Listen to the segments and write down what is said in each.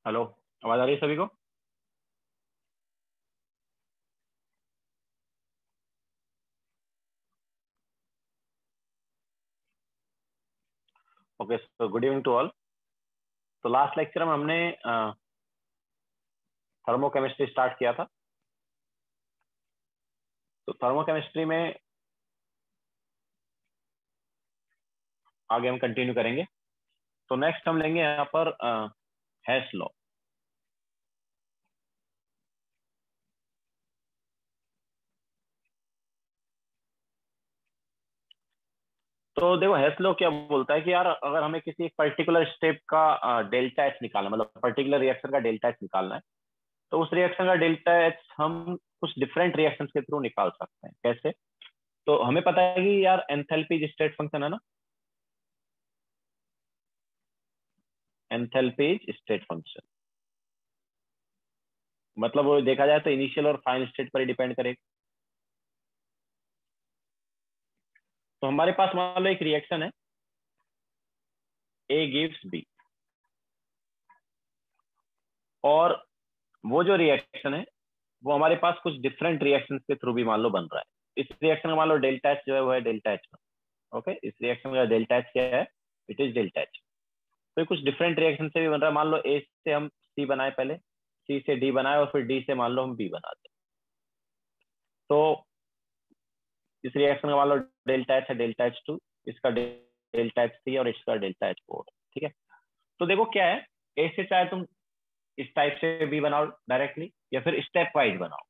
Hello. आवाज आ रही है सभी को? Okay, so good evening to all. तो लास्ट लेक्चर में हमने थर्मोकेमिस्ट्री स्टार्ट किया था। तो थर्मोकेमिस्ट्री में आगे हम कंटिन्यू करेंगे। तो नेक्स्ट हम लेंगे यहाँ पर हेस लॉ। तो देखो, हेस लॉ क्या बोलता है कि यार अगर हमें किसी एक पर्टिकुलर स्टेप का डेल्टा एच निकालना, मतलब पर्टिकुलर रिएक्शन का डेल्टा एच निकालना है, तो उस रिएक्शन का डेल्टा एच हम कुछ डिफरेंट रिएक्शन के थ्रू निकाल सकते हैं। कैसे? तो हमें पता है कि यार एंथैल्पी स्टेट फंक्शन है ना। एंथैल्पी स्टेट फंक्शन मतलब वो देखा जाए तो इनिशियल और फाइनल स्टेट पर ही डिपेंड करेगा। तो हमारे पास मान लो एक रिएक्शन है, ए गिव्स बी, और वो जो रिएक्शन है वो हमारे पास कुछ डिफरेंट रिएक्शन के थ्रू भी मान लो बन रहा है। इस रिएक्शन का मान लो डेल्टा एच जो है वो है डेल्टा एच वन। ओके, इस रिएक्शन का डेल्टा एच क्या है? It is delta H. तो ये कुछ डिफरेंट रिएक्शन से भी बन रहा है। मान लो ए से हम सी बनाए, पहले सी से डी बनाए, और फिर डी से मान लो हम बी बनाते हैं। तो इस रिएक्शन का मान लो डेल्टा एच है डेल्टा एच टू, इसका डेल्टा एच थ्री और इसका डेल्टा एच फोर। ठीक है। तो देखो क्या है, ए से चाहे तुम इस टाइप से बी बनाओ डायरेक्टली, या फिर स्टेप वाइज बनाओ,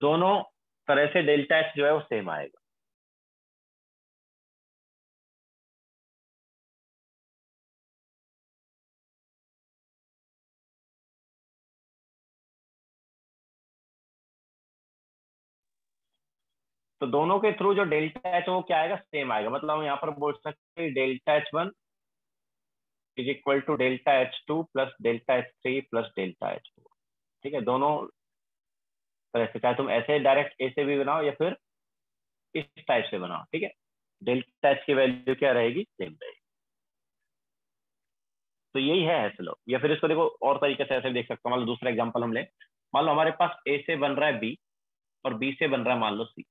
दोनों तरह से डेल्टा एच जो है वो सेम आएगा। तो दोनों के थ्रू जो डेल्टा एच वो क्या आएगा? सेम आएगा। मतलब हम यहाँ पर बोल सकते हैं delta H one is equal to delta H two plus delta H three plus delta H four. ठीक है, दोनों तरह से चाहे तुम ऐसे डायरेक्ट ए से भी बनाओ या फिर इस टाइप से बनाओ। ठीक है, डेल्टा एच की वैल्यू क्या रहेगी? सेम रहेगी। तो यही है हेसलो। या फिर इसको देखो और तरीके से ऐसे भी देख सकते हो। मान लो दूसरा एग्जांपल हम ले, मान लो हमारे पास ए से बन रहा है बी और बी से बन रहा है मान लो सी।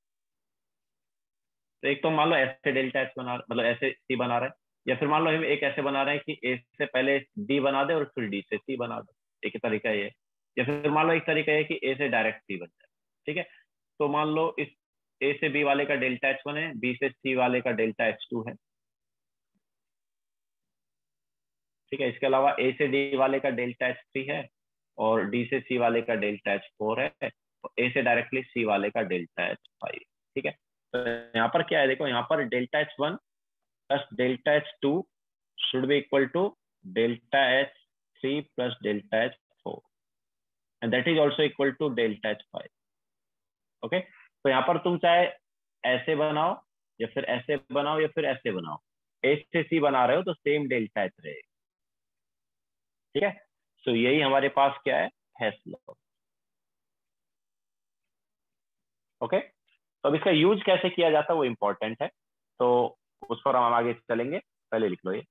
तो एक तो मान लो ऐसे डेल्टा एच बना, मतलब ऐसे सी बना रहे हैं, या फिर मान लो हम एक ऐसे बना रहे हैं कि ए से पहले डी बना दे और फिर डी से सी बना दे। एक तरीका ये है। या फिर मान लो एक तरीका है कि ए से डायरेक्ट सी बन जाए। ठीक है। तो मान लो इस ए से बी वाले का डेल्टा एच वन है, बी से सी वाले का डेल्टा एच टू है। ठीक है, इसके अलावा ए से डी वाले का डेल्टा एच थ्री है, और डी से सी वाले का डेल्टा एच फोर है, और ए से डायरेक्टली सी वाले का डेल्टा एच फाइव। ठीक है। तो यहाँ पर क्या है, देखो यहाँ पर delta H one plus delta H to should be equal to delta H3 plus delta H4, and that is also equal to delta H5। Okay, तो यहाँ पर तुम चाहे ऐसे बनाओ या फिर ऐसे बनाओ या फिर ऐसे बनाओ, ए से सी बना रहे हो तो सेम डेल्टा एच रहेगा। ठीक है। तो यही हमारे पास क्या है? हेस लॉ। ओके, तो अब इसका यूज कैसे किया जाता है वो इंपॉर्टेंट है। तो उस पर हम आगे चलेंगे। पहले लिख लो ये।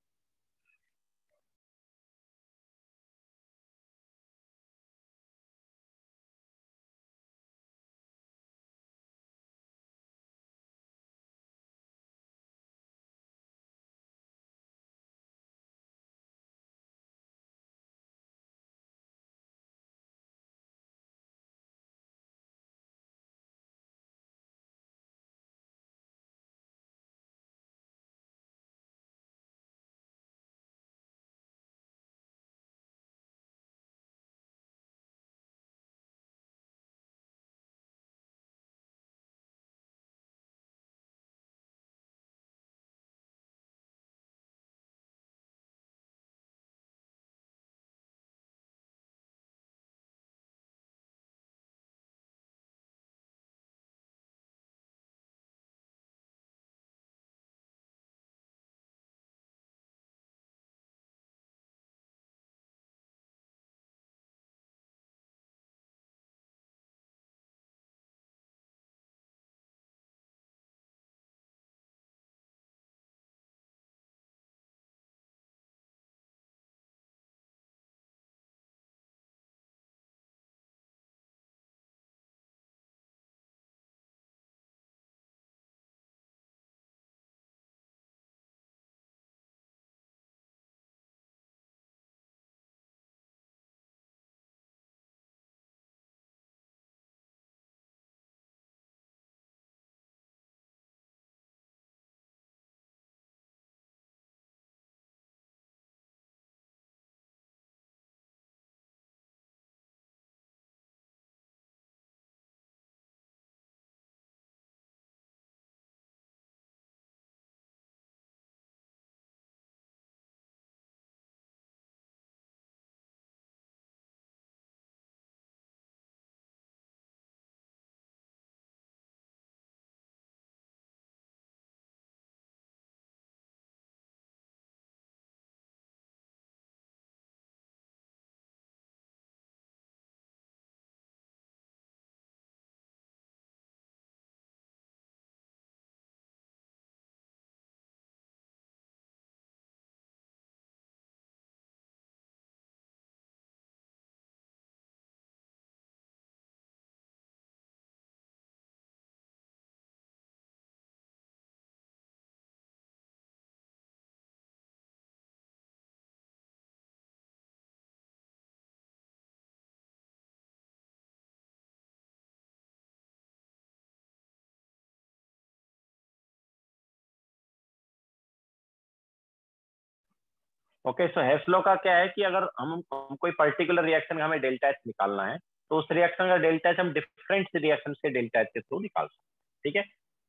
ओके, सो हेस लॉ का क्या है कि अगर हम कोई पर्टिकुलर रिएक्शन का हमें डेल्टा एच निकालना है, तो उस रिएक्शन का डेल्टा एच हम डिफरेंट रिएक्शन के डेल्टा एच के थ्रू निकाल सकते हैं। ठीक है,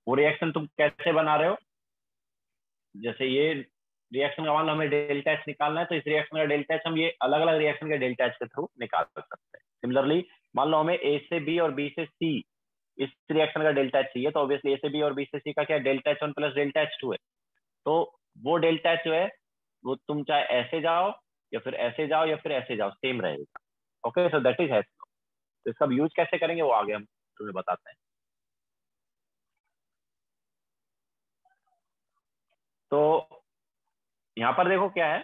वो रिएक्शन तुम कैसे बना रहे हो, जैसे ये रिएक्शन का मान लो हमें डेल्टा एच निकालना है, तो इस रिएक्शन का डेल्टा एच हम ये अलग अलग रिएक्शन के डेल्टा एच के थ्रू निकाल सकते हैं। सिमिलरली मान लो हमें ए से बी और बी से सी इस रिएक्शन का डेल्टा एच चाहिए, तो ऑब्वियसली ए से बी और बी से सी का क्या delta H one plus delta H to है। तो वो डेल्टा एच जो है वो तुम चाहे ऐसे जाओ या फिर ऐसे जाओ या फिर ऐसे जाओ, सेम रहेगा। Okay, so that is Hess law. तो इसका यूज कैसे करेंगे वो आगे हम तुम्हें बताते हैं। तो यहाँ पर देखो क्या है,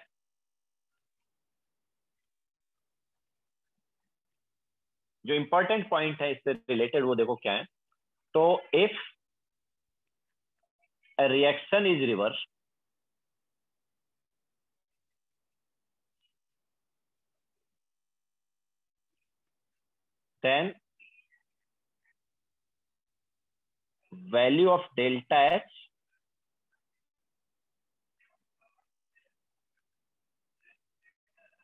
जो इंपॉर्टेंट पॉइंट है इससे रिलेटेड वो देखो क्या है। तो if a reaction is reversed, then value of delta H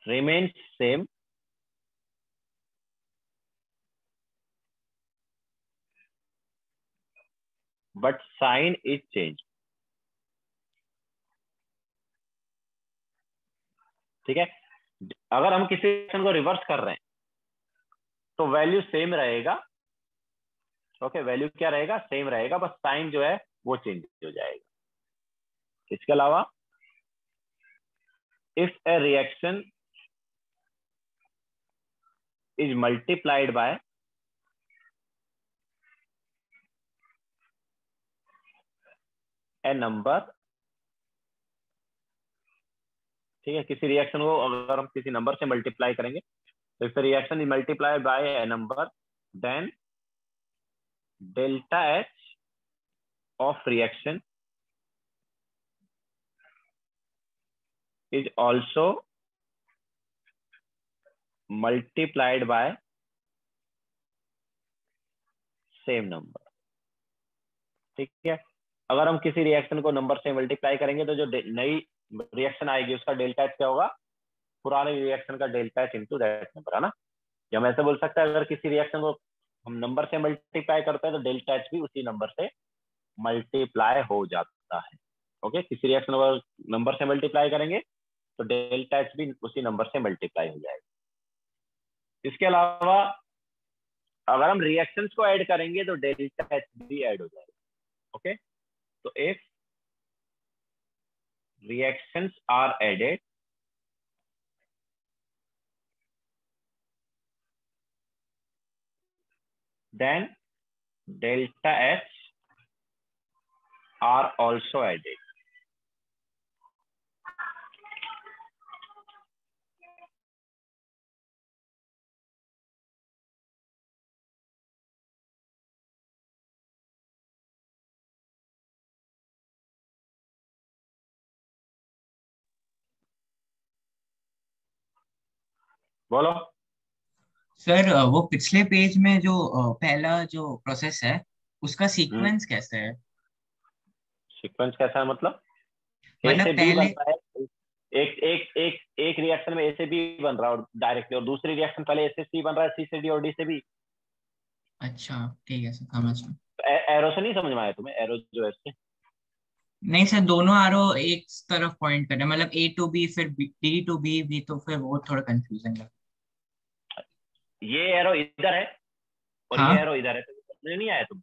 remains same, but sign is changed। ठीक है, अगर हम किसी रिएक्शन को रिवर्स कर रहे हैं तो वैल्यू सेम रहेगा। ओके, वैल्यू क्या रहेगा, सेम रहेगा, बस साइन जो है वो चेंज हो जाएगा। इसके अलावा if A reaction is multiplied by a number, ठीक है, किसी रिएक्शन को अगर हम किसी नंबर से मल्टीप्लाई करेंगे, तो if reaction is multiplied by a number, then delta H of reaction is also multiplied by same number। ठीक है, अगर हम किसी रिएक्शन को नंबर से मल्टीप्लाई करेंगे तो जो नई रिएक्शन आएगी उसका डेल्टा एच क्या होगा, पुराने रिएक्शन का delta H into that number, है ना। या हम ऐसे बोल सकते हैं, अगर किसी रिएक्शन को हम नंबर से मल्टीप्लाई करते हैं तो डेल्टा एच भी उसी नंबर से मल्टीप्लाई हो जाता है। ओके, किसी रिएक्शन को नंबर से मल्टीप्लाई करेंगे तो डेल्टा एच भी उसी नंबर से मल्टीप्लाई हो जाएगा। इसके अलावा अगर हम रिएक्शंस को ऐड करेंगे तो डेल्टा एच भी ऐड हो जाएगा। ओके, तो if reactions are added, then delta H are also added। बोलो। सर वो पिछले पेज में जो पहला जो प्रोसेस है उसका सीक्वेंस कैसे है? सीक्वेंस कैसा है मतलब, ए मतलब से बी बन पहले। रहा है, एक रिएक्शन में ए से बी बन रहा है और डायरेक्टली, और दूसरी रिएक्शन पहले ए से सी बन रहा है, सी से डी और डी से बी। अच्छा, ठीक है सर, समझ में। एरो से नहीं समझ में आया तुम्हें, एरो जो है इससे। नहीं सर, दोनों आरो एक तरफ पॉइंट कर रहे हैं, मतलब ए टू बी फिर डी टू बी भी, तो फिर वो थोड़ा कंफ्यूजिंग है। ये एरो इधर है और ये हाँ। एरो इधर है, तो समझ नहीं आया तुम्हें।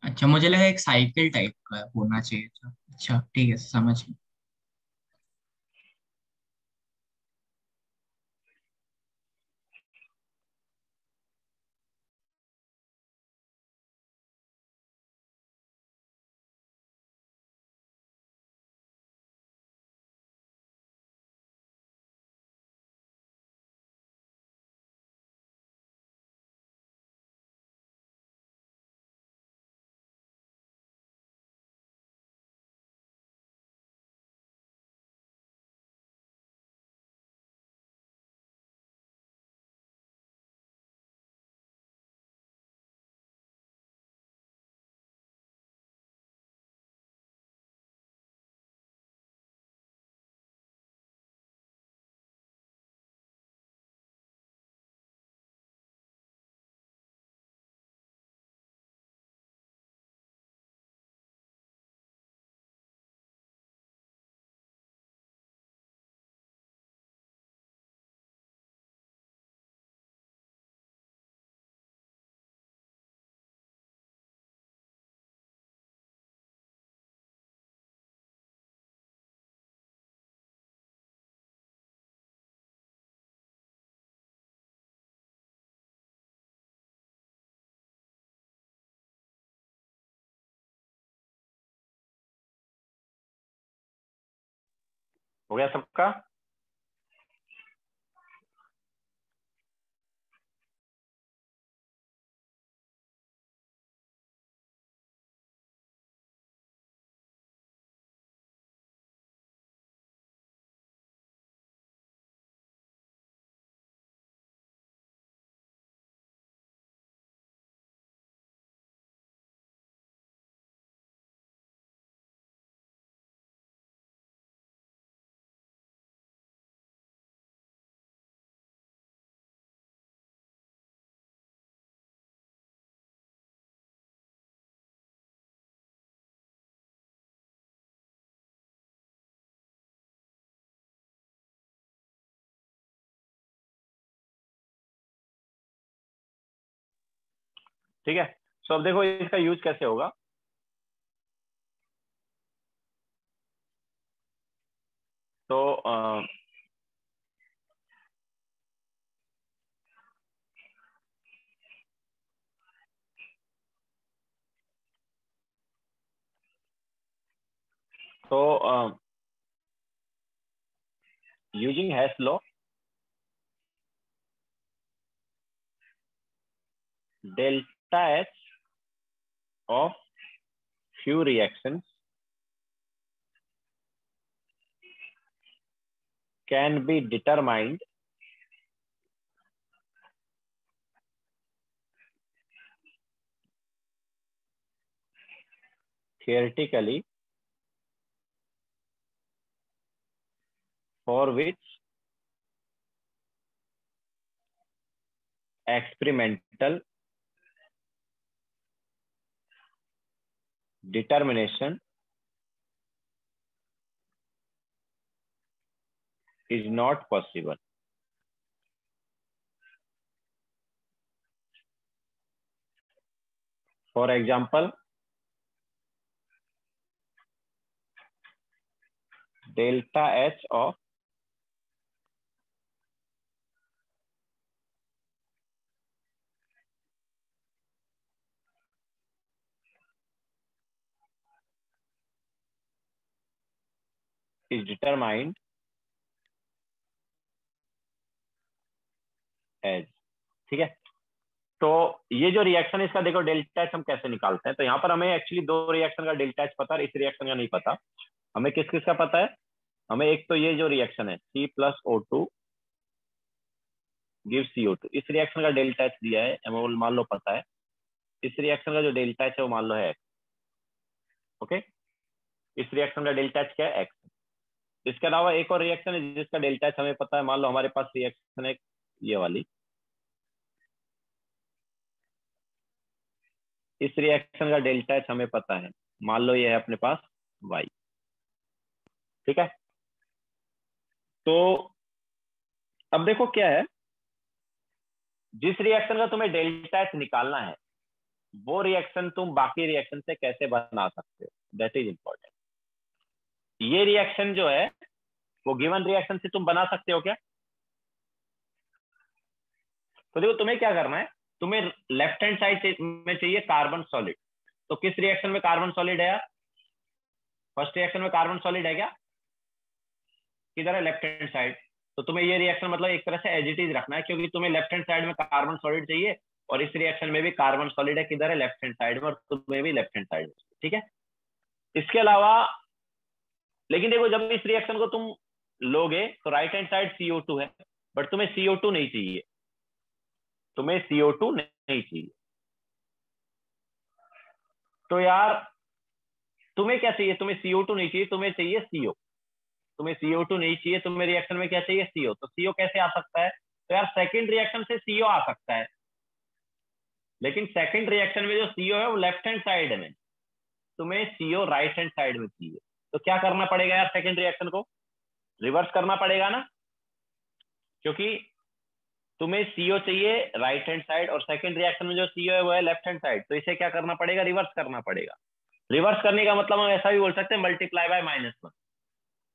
अच्छा, मुझे लगा एक साइकिल टाइप का होना चाहिए था। अच्छा ठीक है, समझ में। हो गया सबका? ठीक है, सो अब देखो इसका यूज कैसे होगा। तो using hash law, delta H of few reactions can be determined theoretically for which experimental determination is not possible. For example, delta H of is determined as, ठीक है। तो ये जो रिएक्शन है इसका देखो डेल्टा एच हम कैसे निकालते हैं। तो यहाँ पर हमें एक्चुअली दो रिएक्शन का डेल्टा एच पता है, इस रिएक्शन का नहीं पता। हमें किस किस का पता है? हमें एक तो ये जो रिएक्शन है C+O2 गिव CO2, इस रिएक्शन का डेल्टा एच दिया है, हमें मान लो पता है। इस रिएक्शन का जो डेल्टा एच है वो मान लो है, ओके। इस रिएक्शन का डेल्टा एच क्या है? एक्स। इसके अलावा एक और रिएक्शन है जिसका डेल्टा एच हमें पता है। मान लो हमारे पास रिएक्शन है ये वाली, इस रिएक्शन का डेल्टा एच हमें पता है, मान लो ये है अपने पास y, ठीक है। तो अब देखो क्या है, जिस रिएक्शन का तुम्हें डेल्टा एच निकालना है वो रिएक्शन तुम बाकी रिएक्शन से कैसे बना सकते हो, दैट इज इंपॉर्टेंट। ये रिएक्शन जो है वो गिवन रिएक्शन से तुम बना सकते हो क्या? तो देखो तुम्हें क्या करना है, तुम्हें लेफ्ट हैंड साइड में चाहिए कार्बन सॉलिड। तो किस रिएक्शन में कार्बन सॉलिड है यार? फर्स्ट रिएक्शन में कार्बन सॉलिड है क्या? किधर है? Left hand side. तो तुम्हें ये रिएक्शन मतलब एक तरह से एज इट इज रखना है, क्योंकि तुम्हें लेफ्ट हैंड साइड में कार्बन सॉलिड चाहिए और इस रिएक्शन में भी कार्बन सॉलिड है, किधर है? लेफ्ट हैंड साइड में, और तुम्हें भी लेफ्ट हैंड साइड में, ठीक है। इसके अलावा लेकिन देखो जब इस रिएक्शन को तुम लोगे तो राइट हैंड साइड CO2 है, बट तुम्हें CO2 नहीं चाहिए, तुम्हें CO2 नहीं चाहिए। तो यार तुम्हें क्या चाहिए? तुम्हें CO2 नहीं चाहिए, तुम्हें चाहिए CO। तुम्हें CO2 नहीं चाहिए, तुम्हें रिएक्शन में क्या चाहिए? CO। तो CO कैसे आ सकता है? तो यार सेकंड रिएक्शन से CO आ सकता है, लेकिन सेकंड रिएक्शन में जो CO है वो लेफ्ट हैंड साइड में, तुम्हें CO राइट हैंड साइड में चाहिए। तो क्या करना पड़ेगा यार? सेकंड रिएक्शन को रिवर्स करना पड़ेगा ना, क्योंकि तुम्हें CO चाहिए राइट हैंड साइड और सेकंड रिएक्शन में जो CO है वो है लेफ्ट हैंड साइड। तो इसे क्या करना पड़ेगा? रिवर्स करना पड़ेगा। रिवर्स करने का मतलब हम ऐसा भी बोल सकते हैं मल्टीप्लाई बाय -1,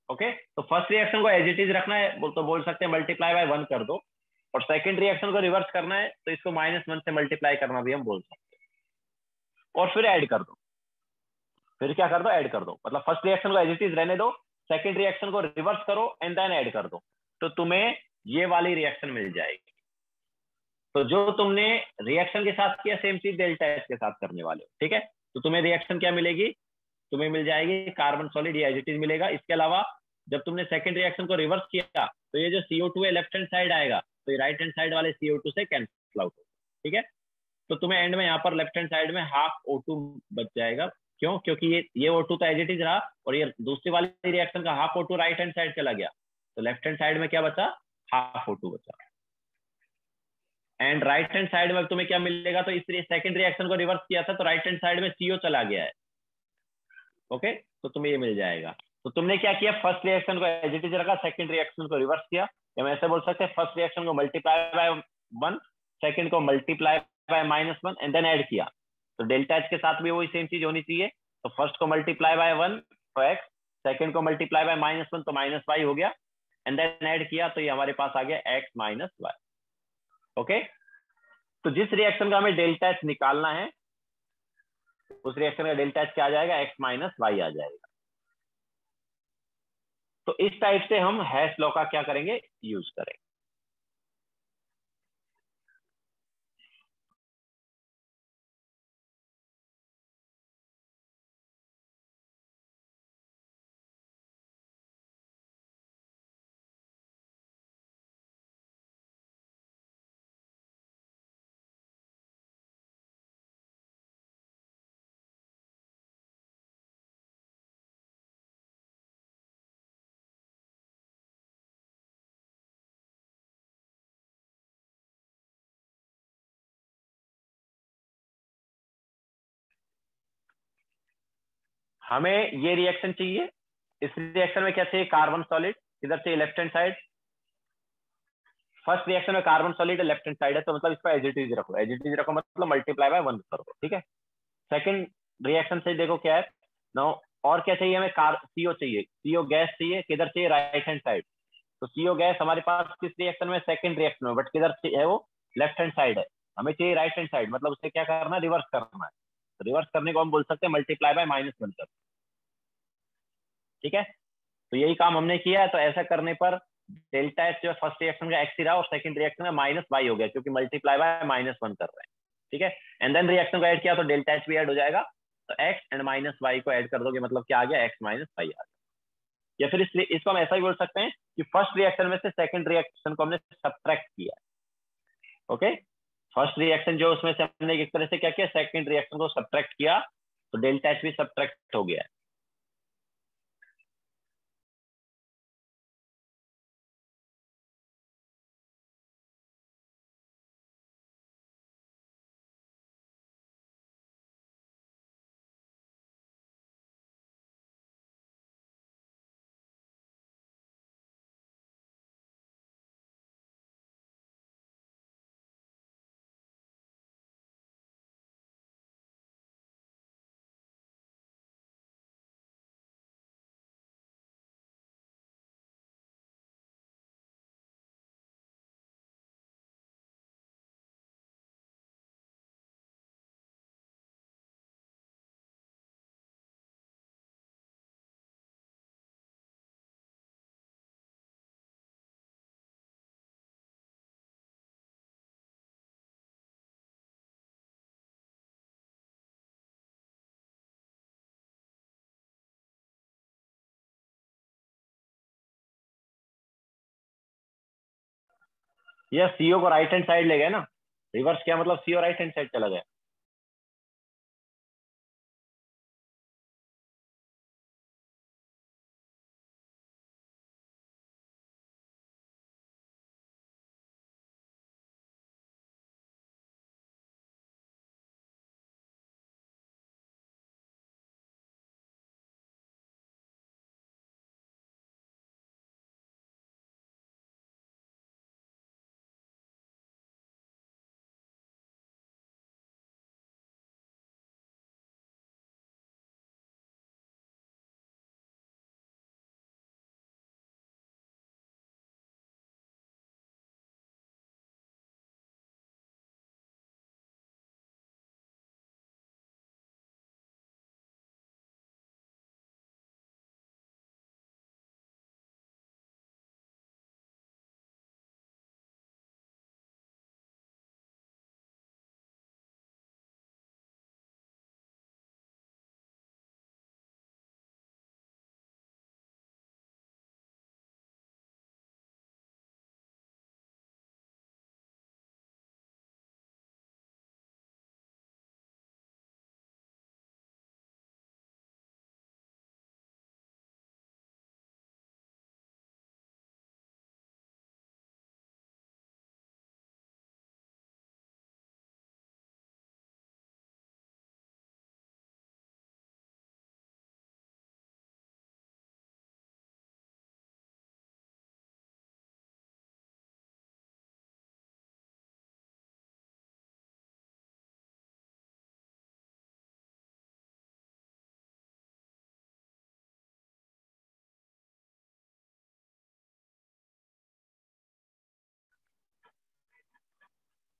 ओके। तो फर्स्ट रिएक्शन को एज इट इज रखना है तो बोल सकते हैं मल्टीप्लाई बाय 1 कर दो, और सेकंड रिएक्शन को रिवर्स करना है तो इसको -1 से मल्टीप्लाई करना भी हम बोल सकते हैं, और फिर ऐड कर दो। फिर क्या कर दो? ऐड कर दो। मतलब फर्स्ट रिएक्शन को एज इट इज रहने दो, सेकंड रिएक्शन को रिवर्स करो एंड देन ऐड कर दो, तो तुम्हें ये वाली रिएक्शन मिल जाएगी। तो जो तुमने रिएक्शन के साथ किया सेम चीज डेल्टा एच के साथ करने वाले हो, ठीक है। तो तुम्हें रिएक्शन क्या मिलेगी, तुम्हें मिल जाएगी कार्बन सॉलिड या एज इट इज मिलेगा। इसके अलावा जब तुमने सेकंड रिएक्शन को रिवर्स किया तो ये जो CO2 है लेफ्ट हैंड साइड आएगा, तो ये राइट हैंड साइड वाले CO2 से कैंसिल आउट होगा, ठीक है। तो तुम्हें एंड में यहाँ पर लेफ्ट हैंड साइड में हाफ O2 बच जाएगा। क्यों? क्योंकि ये O2 तो एज इट इज रहा और ये दूसरी वाली रिएक्शन का half O2 right hand side चला गया, तो लेफ्ट हैंड साइड में क्या बचा, हाफ O2 बचा। एंड राइट हैंड साइड में तुम्हें क्या मिलेगा, तो इसलिए सेकंड रिएक्शन को रिवर्स किया था तो राइट हैंड साइड में CO चला गया है, ओके। तो तुम्हें ये मिल जाएगा। तो तुमने क्या किया, फर्स्ट रिएक्शन को एज इट इज रखा, सेकंड रिएक्शन को रिवर्स किया, या मैं ऐसे बोल सकते हैं फर्स्ट रिएक्शन को मल्टीप्लाई बाय 1, सेकंड को multiply by -1 and then add किया। तो डेल्टा एच के साथ भी वही सेम चीज होनी चाहिए। तो फर्स्ट को मल्टीप्लाई बाय 1 तो x, सेकंड को मल्टीप्लाई बाय -1 तो -y हो गया, एंड देन ऐड किया तो ये हमारे पास आ गया x - y, ओके। तो जिस रिएक्शन का हमें डेल्टा एच निकालना है उस रिएक्शन का डेल्टा एच क्या आ जाएगा, x - y आ जाएगा। तो इस टाइप से हम हैश लॉ का क्या करेंगे, यूज करेंगे। हमें ये रिएक्शन चाहिए, इस रिएक्शन में क्या चाहिए, कार्बन सॉलिड, इधर चाहिए left hand side. First reaction में carbon solid left hand side है, तो मतलब इसको एज इट इज रखो, एज इट इज रखो मतलब मल्टीप्लाई बाय 1 करो, ठीक है। सेकंड रिएक्शन से देखो क्या है नो, और क्या चाहिए हमें, CO चाहिए, CO गैस चाहिए, किधर चाहिए, राइट हैंड साइड। तो CO गैस हमारे पास किस रिएक्शन में, सेकंड रिएक्शन में, बट किधर है वो, लेफ्ट हैंड साइड है। हमें चाहिए राइट हैंड साइड, मतलब उसे क्या करना है, रिवर्स करना है। तो रिवर्स करने को हम बोल सकते हैं मल्टीप्लाई बाय -1 कर, ठीक है। तो यही काम हमने किया है। तो ऐसा करने पर डेल्टा एच जो फर्स्ट रिएक्शन का एक्स ही रहा और सेकंड रिएक्शन का -y हो गया, क्योंकि मल्टीप्लाई बाय -1 कर रहे हैं, ठीक है। एंड देन रिएक्शन को ऐड किया तो डेल्टा एच भी ऐड हो जाएगा। तो x एंड -y को ऐड कर दोगे, मतलब क्या आ गया, x - y आ गया। या फिर इसको हम ऐसा ही बोल सकते हैं कि फर्स्ट रिएक्शन में से सेकंड रिएक्शन को हमने सब्ट्रैक्ट किया, ओके। फर्स्ट रिएक्शन जो उसमें से हमने एक तरह से क्या किया, सेकंड रिएक्शन को सब्ट्रैक्ट किया, तो डेल्टा एच भी सब्ट्रैक्ट हो गया। यह CO को राइट हैंड साइड ले गए ना, रिवर्स किया मतलब CO राइट हैंड साइड चला गया।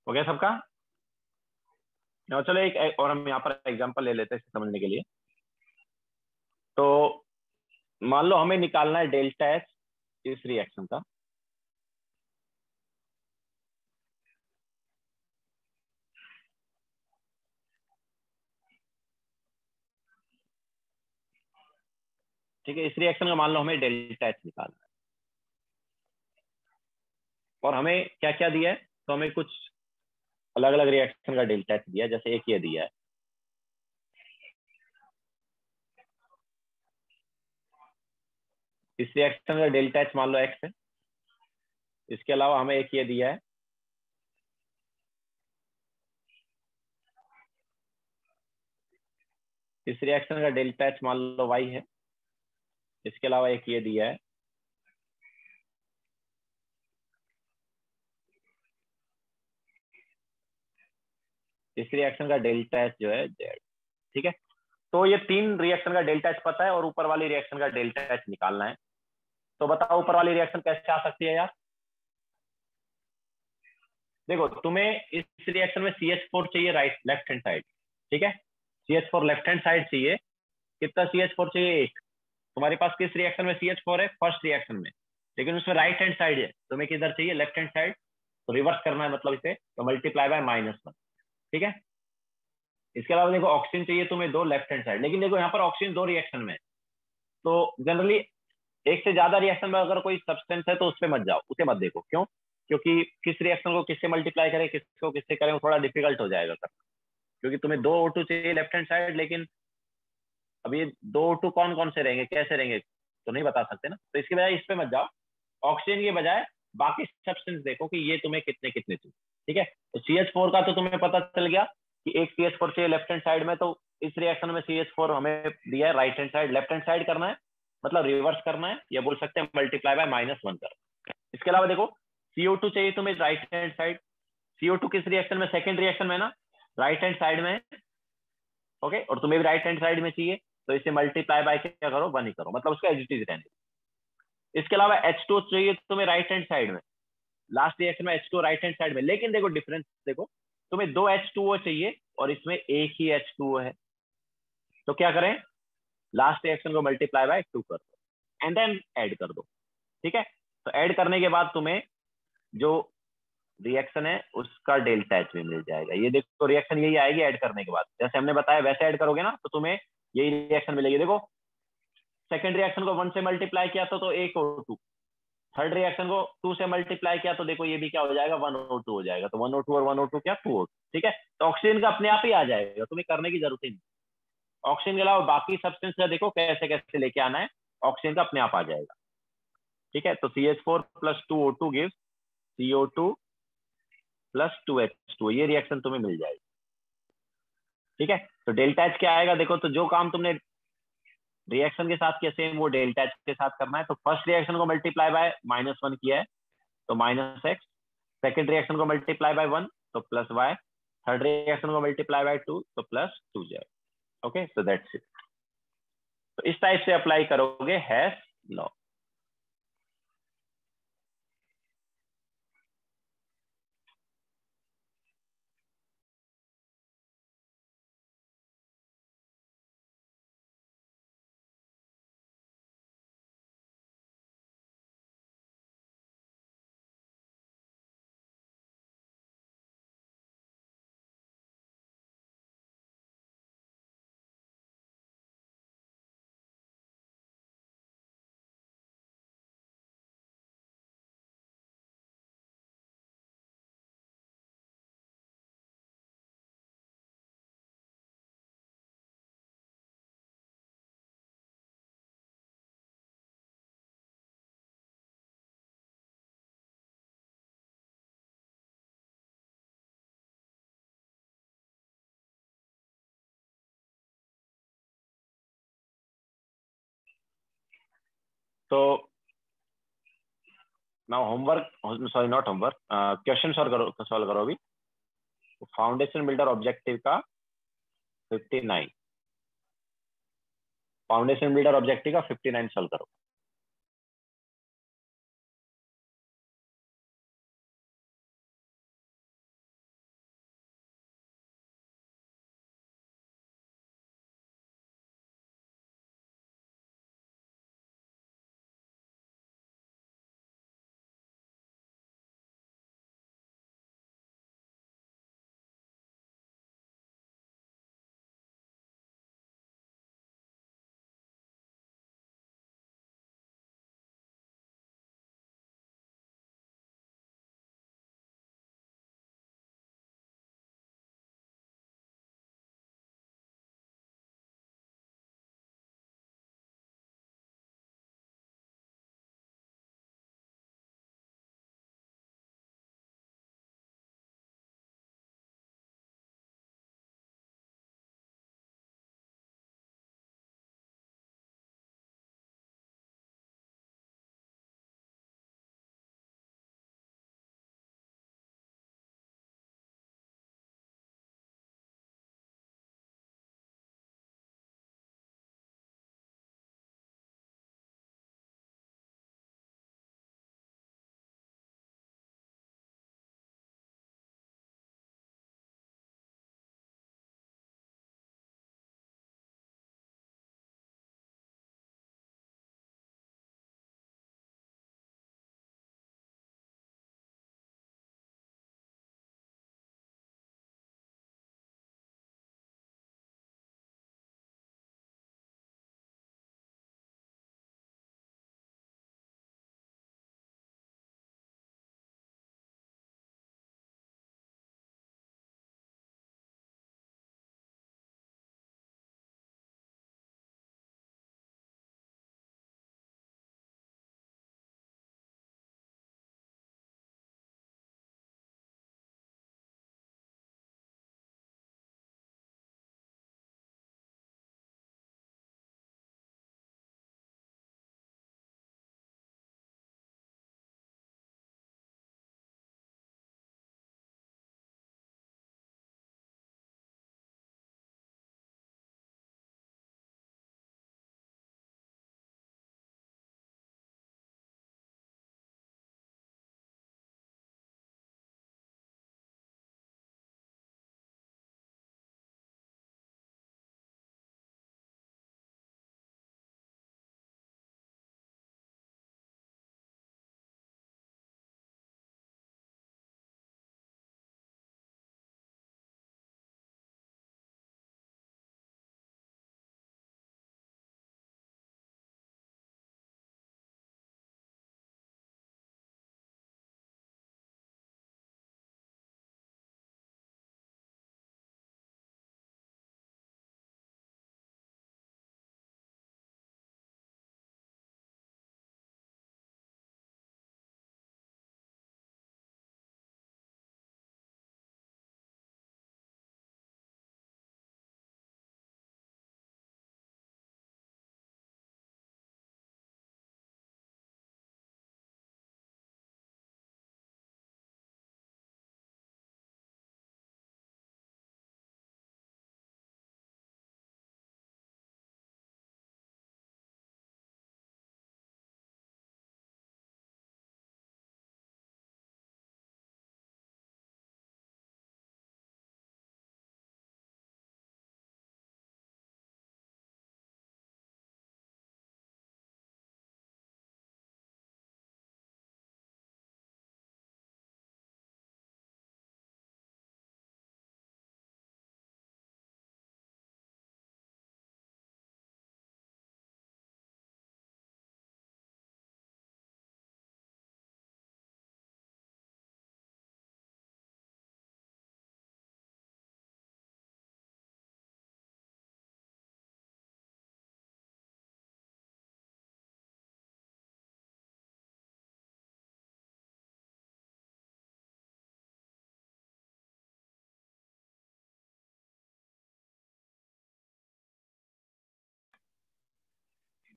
हो गया सबका? और चलो एक और हम यहाँ पर एग्जांपल ले लेते हैं समझने के लिए। तो मान लो हमें निकालना है डेल्टा एच इस रिएक्शन का। ठीक है, इस रिएक्शन का मान लो हमें डेल्टा एच निकालना है, और हमें क्या क्या दिया है, तो हमें कुछ अलग अलग रिएक्शन का डेल्टा एच दिया है। जैसे एक ये दिया है, इस रिएक्शन का डेल्टा एच मान लो एक्स है। इसके अलावा हमें एक ये दिया है, इस रिएक्शन का डेल्टा एच मान लो वाई है। इसके अलावा एक ये दिया है, इस रिएक्शन का डेल्टा एच जो है जेड। ठीक है, तो ये तीन रिएक्शन का डेल्टा एच पता है और ऊपर वाली रिएक्शन का डेल्टा एच निकालना है। तो बताओ ऊपर वाली रिएक्शन कैसे आ सकती है यार? देखो, तुम्हें इस रिएक्शन में CH4 चाहिए राइट लेफ्ट हैंड साइड। ठीक है, CH4 लेफ्ट हैंड साइड चाहिए। कितना CH4 चाहिए? एक। तुम्हारे पास किस रिएक्शन में CH4 है? फर्स्ट रिएक्शन में, लेकिन उसमें राइट हैंड साइड है। तुम्हें किधर चाहिए? Left hand side. तो रिवर्स करना है, मतलब इसे तो मल्टीप्लाई बाय -1। ठीक है, इसके अलावा देखो ऑक्सीजन चाहिए तुम्हें दो लेफ्ट हैंड साइड, लेकिन देखो यहाँ पर ऑक्सीजन दो रिएक्शन में है। तो जनरली एक से ज्यादा रिएक्शन में अगर कोई सब्सटेंस है तो उस पर मत जाओ, उसे मत देखो। क्यों? क्योंकि किस रिएक्शन को किससे मल्टीप्लाई करें, किसको किससे करें, वो थोड़ा डिफिकल्ट हो जाएगा करना। क्योंकि तुम्हें दो O2 चाहिए लेफ्ट हैंड साइड, लेकिन अब ये दो O2 कौन कौन से रहेंगे, कैसे रहेंगे, तो नहीं बता सकते ना। तो इसकी बजाय इस पे मत जाओ, ऑक्सीजन के बजाय बाकी सब्सटेंस देखो कि ये तुम्हें कितने कितने चाहिए। ठीक है, तो CH4 का तो तुम्हें पता चल गया कि एक CH4 चाहिए लेफ्ट हैंड साइड में। तो इस रिएक्शन में CH4 हमें दिया है right hand side, left hand side करना है, मतलब रिवर्स करना है, या बोल सकते हैं मल्टीप्लाई बाय -1 करना। इसके अलावा देखो CO2 चाहिए तुम्हें राइट हैंड साइड। CO2 किस रिएक्शन में? सेकेंड रिएक्शन में ना, राइट हैंड साइड में। ओके, और तुम्हें भी राइट हैंड साइड में चाहिए, तो इसे मल्टीप्लाई बाय क्या करो? 1 ही करो, मतलब उसका एज इट इज रहने दो। इसके अलावा H2 चाहिए तुम्हें राइट हैंड साइड में, लास्ट रिएक्शन में H2 राइट हैंड साइड में। लेकिन देखो डिफरेंस देखो, तुम्हें दो H2O चाहिए और इसमें एक ही H2O है। तो क्या करें? लास्ट रिएक्शन को मल्टीप्लाई बाय 2 कर दो एंड देन ऐड कर दो। ठीक है, तो ऐड करने के बाद तुम्हें जो रिएक्शन है उसका डेल्टा एच भी मिल जाएगा। ये देखो रिएक्शन यही आएगी ऐड करने के बाद, जैसे हमने बताया वैसे ऐड करोगे ना, तो तुम्हें यही रिएक्शन मिलेगी। देखो सेकंड रिएक्शन को 1 से मल्टीप्लाई किया तो एक O2, थर्ड रिएक्शन को 2 से मल्टीप्लाई किया तो देखो ये भी क्या हो जाएगा? 1O2 हो जाएगा। तो 1O2 और 1O2 क्या? 2O2। ठीक है, तो ऑक्सीजन का अपने आप ही आ जाएगा, तुम्हें करने की जरूरत ही नहीं। ऑक्सीजन के अलावा बाकी सब्सटेंस का देखो कैसे कैसे लेके आना है, ऑक्सीजन का अपने आप आ जाएगा। ठीक है, तो CH4 + 2O2 gives CO2 + 2H2, ये रिएक्शन तुम्हें मिल जाएगी। ठीक है, तो डेल्टा एच क्या आएगा? देखो, तो जो काम तुमने रिएक्शन के साथ किया सेम वो डेल्टा एच के साथ करना है। तो फर्स्ट रिएक्शन को मल्टीप्लाई बाय -1 किया है तो -x, सेकेंड रिएक्शन को मल्टीप्लाई बाय 1 तो +y, थर्ड रिएक्शन को मल्टीप्लाई बाय 2 तो +2z। Okay, so that's it. तो इस टाइप से अप्लाई करोगे हैश लॉ। तो now homework, sorry not homework, question solve करो अभी। फाउंडेशन बिल्डर ऑब्जेक्टिव का 59, फाउंडेशन बिल्डर ऑब्जेक्टिव का 59 सॉल्व करो।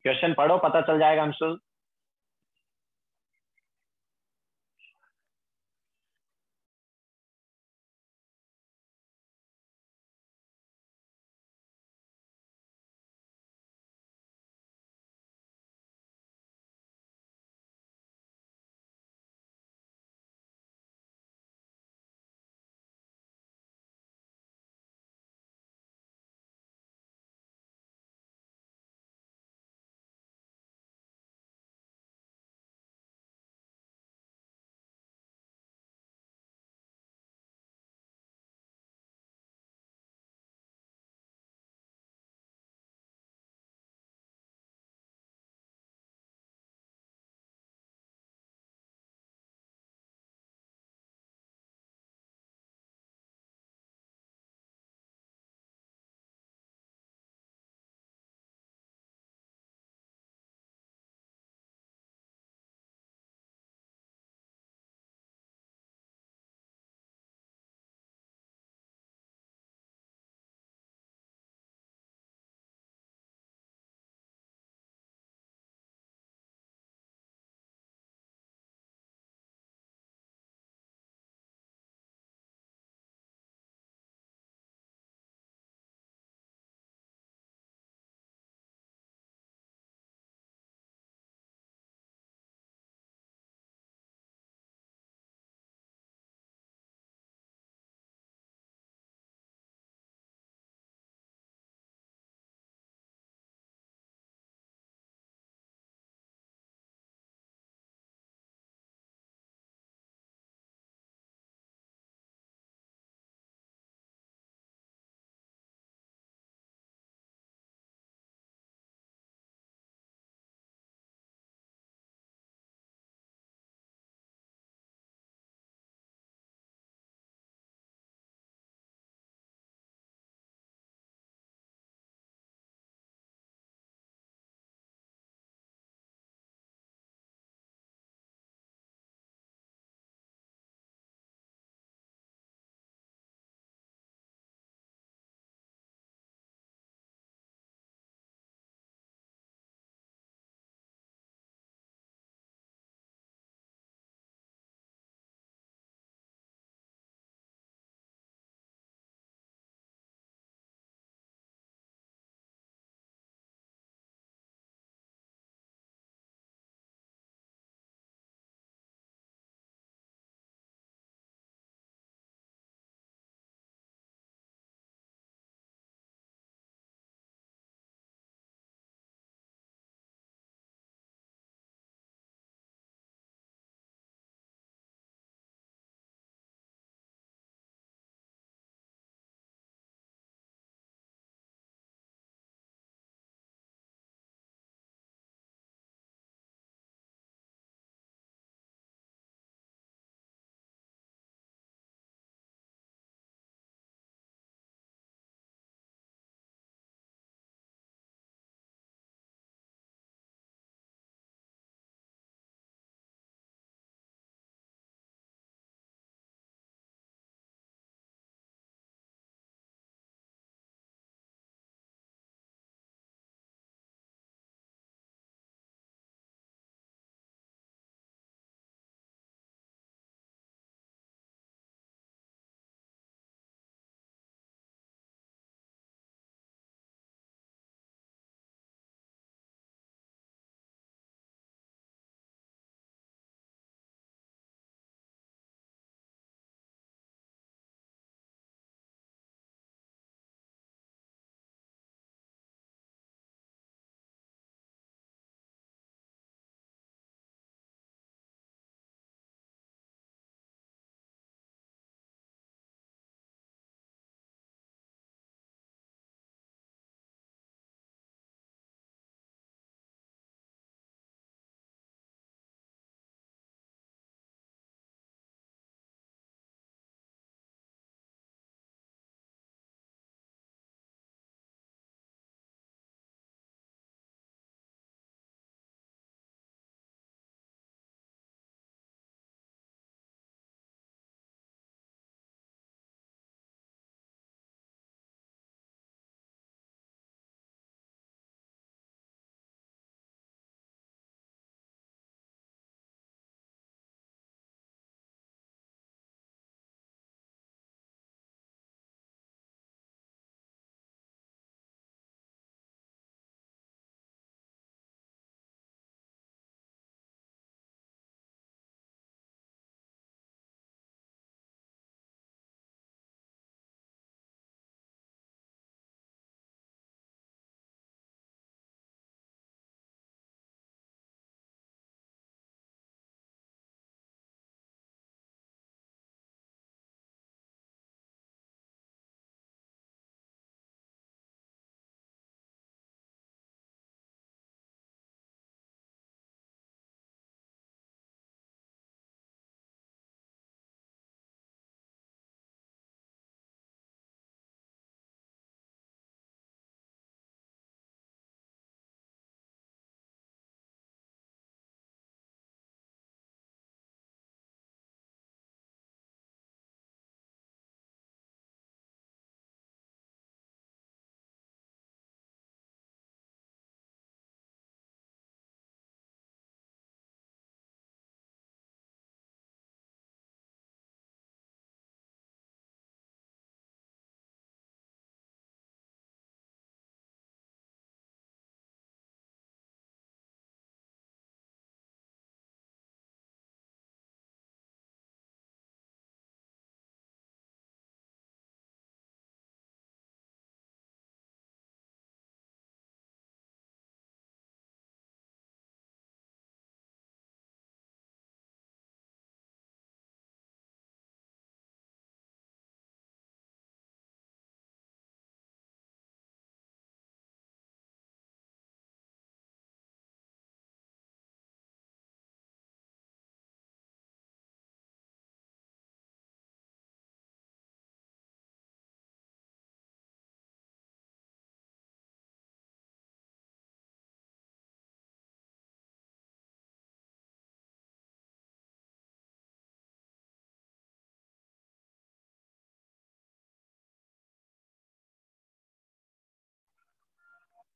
क्वेश्चन पढ़ो, पता चल जाएगा अंशुल।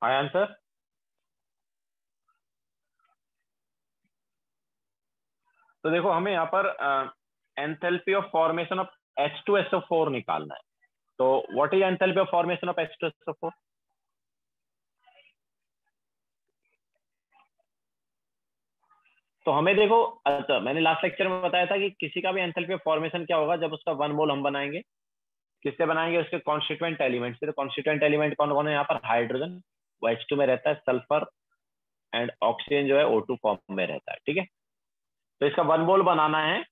I answer. तो देखो हमें यहाँ पर enthalpy of formation of H2SO4 निकालना है। तो what is enthalpy of formation of H2SO4? तो हमें देखो, अच्छा मैंने लास्ट लेक्चर में बताया था कि किसी का भी एंथैल्पी ऑफ फॉर्मेशन क्या होगा जब उसका 1 मोल हम बनाएंगे, किससे बनाएंगे? उसके कॉन्स्टिट्यूएंट एलिमेंट से। तो कॉन्स्टिट्यूएंट एलिमेंट कौन कौन है यहाँ पर? हाइड्रोजन, वो H2 में रहता है, सल्फर एंड ऑक्सीजन जो है O2 फॉर्म में रहता है। ठीक है, तो इसका 1 मोल बनाना है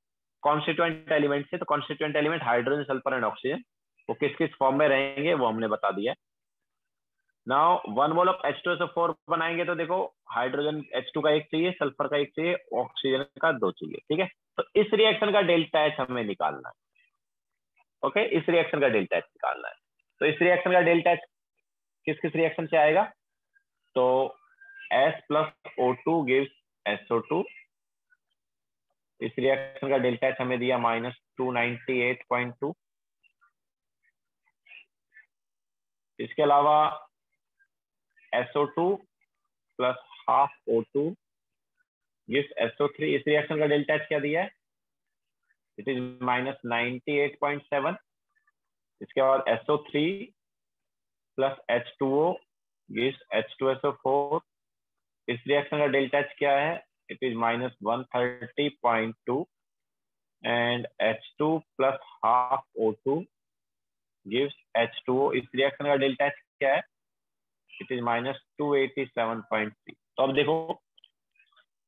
कॉन्स्टिट्यूएंट एलिमेंट से। तो constituent element hydrogen, sulphur and oxygen, वो किस किस फॉर्म में रहेंगे वो हमने बता दिया। नाउ 1 मोल ऑफ H2SO4 बनाएंगे तो देखो हाइड्रोजन H2 का एक चाहिए, सल्फर का एक चाहिए, ऑक्सीजन का 2 चाहिए। ठीक है, तो इस रिएक्शन का डेल्टा H हमें निकालना है। ओके, इस रिएक्शन का डेल्टा H निकालना है। तो इस रिएक्शन का डेल्टा H किस किस रिएक्शन से आएगा? तो S plus O2 gives SO2। इस रिएक्शन का डेल्टा H हमें दिया -298.2। इसके अलावा SO2 plus half O2 gives SO3। इस रिएक्शन का डेल्टा H क्या दिया है? It is -98.7। इसके बाद SO3 plus H2O gives H2SO4। इस रिएक्शन का डेल्टा H क्या है? It is -130.2 and H2 plus half O2 gives H2O। इस रिएक्शन का डेल्टा H क्या है? It is -287.3। तो अब देखो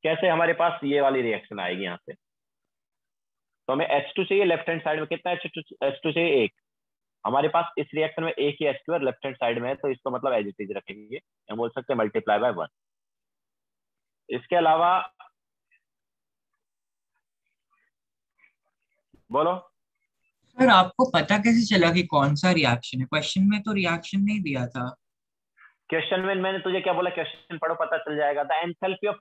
कैसे हमारे पास ये वाली रिएक्शन आएगी यहाँ से। तो हमें H2 चाहिए लेफ्ट हैंड साइड में। कितना H2 चाहिए? एक। हमारे पास इस रिएक्शन में एक ही H2 और लेफ्ट हैंड साइड में है, तो इसको मतलब एज इट इज रखेंगे। हम बोल सकते हैं मल्टीप्लाई बाय 1। इसके अलावा बोलो सर आपको पता कैसे चला कि कौन सा रिएक्शन है? क्वेश्चन में तो रिएक्शन नहीं दिया था। क्वेश्चन में मैंने तुझे क्या बोला? क्वेश्चन पढ़ो, पता चल जाएगा। The enthalpy of